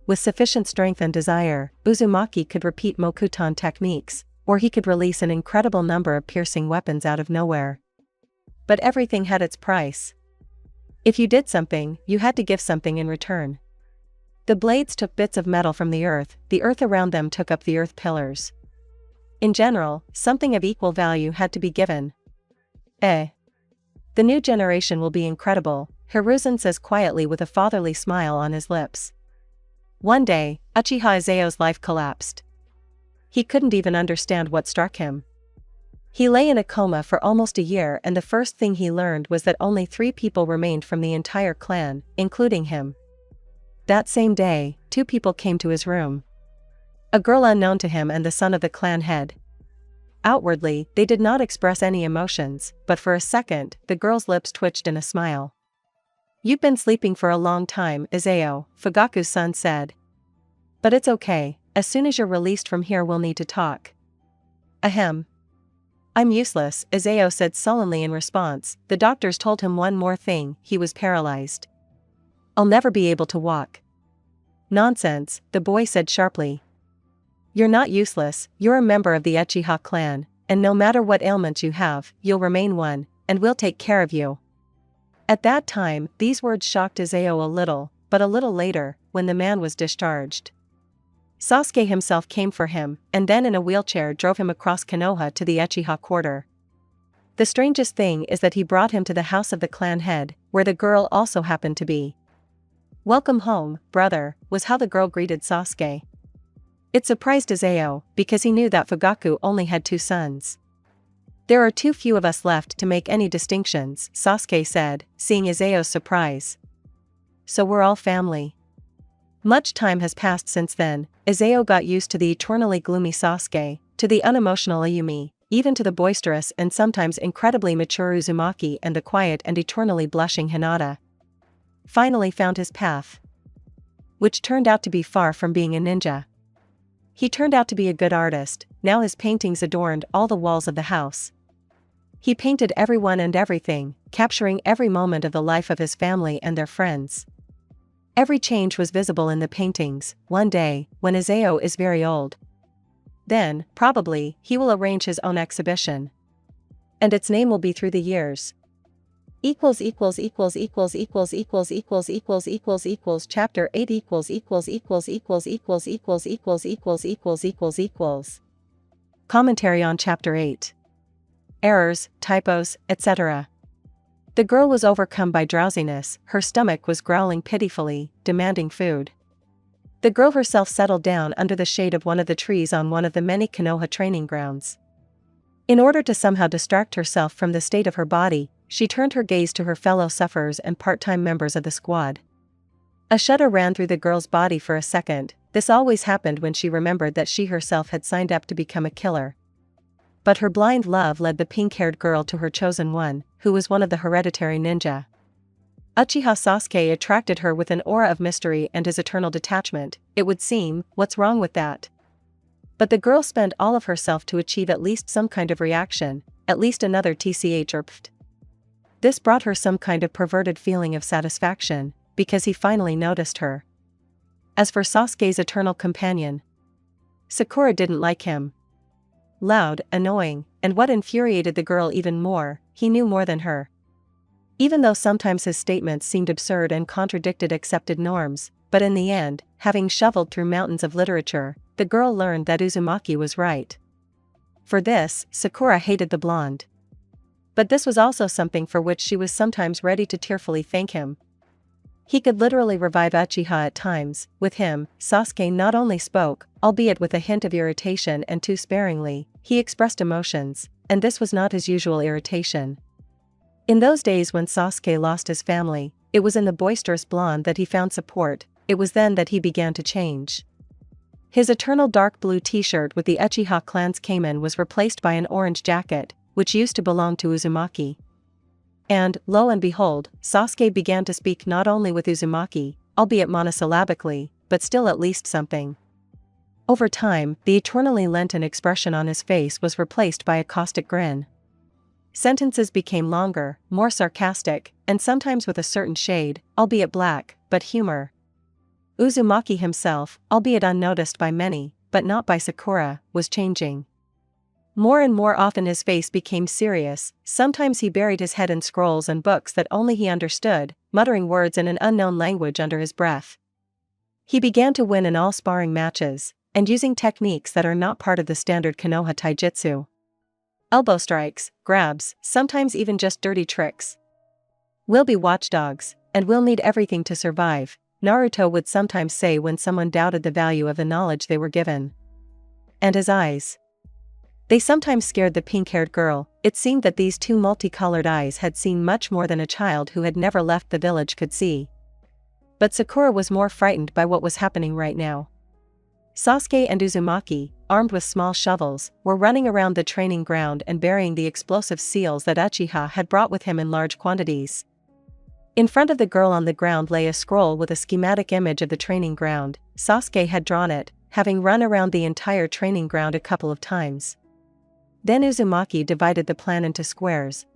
S2: With sufficient strength and desire, Uzumaki could repeat Mokuton techniques, or he could release an incredible number of piercing weapons out of nowhere. But everything had its price. If you did something, you had to give something in return. The blades took bits of metal from the earth around them took up the earth pillars. In general, something of equal value had to be given. The new generation will be incredible, Hiruzen says quietly with a fatherly smile on his lips. One day, Uchiha Izao's life collapsed. He couldn't even understand what struck him. He lay in a coma for almost a year, and the first thing he learned was that only 3 people remained from the entire clan, including him. That same day, 2 people came to his room. A girl unknown to him and the son of the clan head. Outwardly, they did not express any emotions, but for a second, the girl's lips twitched in a smile. "You've been sleeping for a long time, Izao," Fugaku's son said. "But it's okay, as soon as you're released from here we'll need to talk." "Ahem. I'm useless," Izao said sullenly in response. The doctors told him one more thing, he was paralyzed. "I'll never be able to walk." "Nonsense," the boy said sharply. You're not useless, you're a member of the Uchiha clan, and no matter what ailments you have, you'll remain one, and we'll take care of you. At that time, these words shocked Izao a little, but a little later, when the man was discharged, Sasuke himself came for him, and then in a wheelchair drove him across Konoha to the Uchiha quarter. The strangest thing is that he brought him to the house of the clan head, where the girl also happened to be. "Welcome home, brother," was how the girl greeted Sasuke. It surprised Izao, because he knew that Fugaku only had 2 sons. "There are too few of us left to make any distinctions," Sasuke said, seeing Izao's surprise. "So we're all family." Much time has passed since then. Izao got used to the eternally gloomy Sasuke, to the unemotional Ayumi, even to the boisterous and sometimes incredibly mature Uzumaki and the quiet and eternally blushing Hinata. Finally found his path, which turned out to be far from being a ninja. He turned out to be a good artist. Now his paintings adorned all the walls of the house. He painted everyone and everything, capturing every moment of the life of his family and their friends. Every change was visible in the paintings. One day, when Izao is very old, then, probably, he will arrange his own exhibition. And its name will be Through the Years. Chapter 8 Commentary on Chapter 8. Errors, typos, etc. The girl was overcome by drowsiness, her stomach was growling pitifully, demanding food. The girl herself settled down under the shade of one of the trees on one of the many Konoha training grounds. In order to somehow distract herself from the state of her body, she turned her gaze to her fellow sufferers and part-time members of the squad. A shudder ran through the girl's body for a second. This always happened when she remembered that she herself had signed up to become a killer. But her blind love led the pink-haired girl to her chosen one, who was one of the hereditary ninja. Uchiha Sasuke attracted her with an aura of mystery and his eternal detachment. It would seem, what's wrong with that? But the girl spent all of herself to achieve at least some kind of reaction, at least another tch or pft. This brought her some kind of perverted feeling of satisfaction, because he finally noticed her. As for Sasuke's eternal companion, Sakura didn't like him. Loud, annoying, and what infuriated the girl even more, he knew more than her. Even though sometimes his statements seemed absurd and contradicted accepted norms, but in the end, having shoveled through mountains of literature, the girl learned that Uzumaki was right. For this, Sakura hated the blonde. But this was also something for which she was sometimes ready to tearfully thank him. He could literally revive Uchiha at times. With him, Sasuke not only spoke, albeit with a hint of irritation and too sparingly, he expressed emotions, and this was not his usual irritation. In those days when Sasuke lost his family, it was in the boisterous blonde that he found support. It was then that he began to change. His eternal dark blue t-shirt with the Uchiha clan's kamen was replaced by an orange jacket, which used to belong to Uzumaki. And, lo and behold, Sasuke began to speak not only with Uzumaki, albeit monosyllabically, but still at least something. Over time, the eternally Lenten expression on his face was replaced by a caustic grin. Sentences became longer, more sarcastic, and sometimes with a certain shade, albeit black, but humor. Uzumaki himself, albeit unnoticed by many, but not by Sakura, was changing. More and more often his face became serious. Sometimes he buried his head in scrolls and books that only he understood, muttering words in an unknown language under his breath. He began to win in all sparring matches, and using techniques that are not part of the standard Konoha taijutsu. Elbow strikes, grabs, sometimes even just dirty tricks. "We'll be watchdogs, and we'll need everything to survive," Naruto would sometimes say when someone doubted the value of the knowledge they were given. And his eyes. They sometimes scared the pink-haired girl. It seemed that these two multicolored eyes had seen much more than a child who had never left the village could see. But Sakura was more frightened by what was happening right now. Sasuke and Uzumaki, armed with small shovels, were running around the training ground and burying the explosive seals that Uchiha had brought with him in large quantities. In front of the girl on the ground lay a scroll with a schematic image of the training ground. Sasuke had drawn it, having run around the entire training ground a couple of times. Then Uzumaki divided the plan into squares,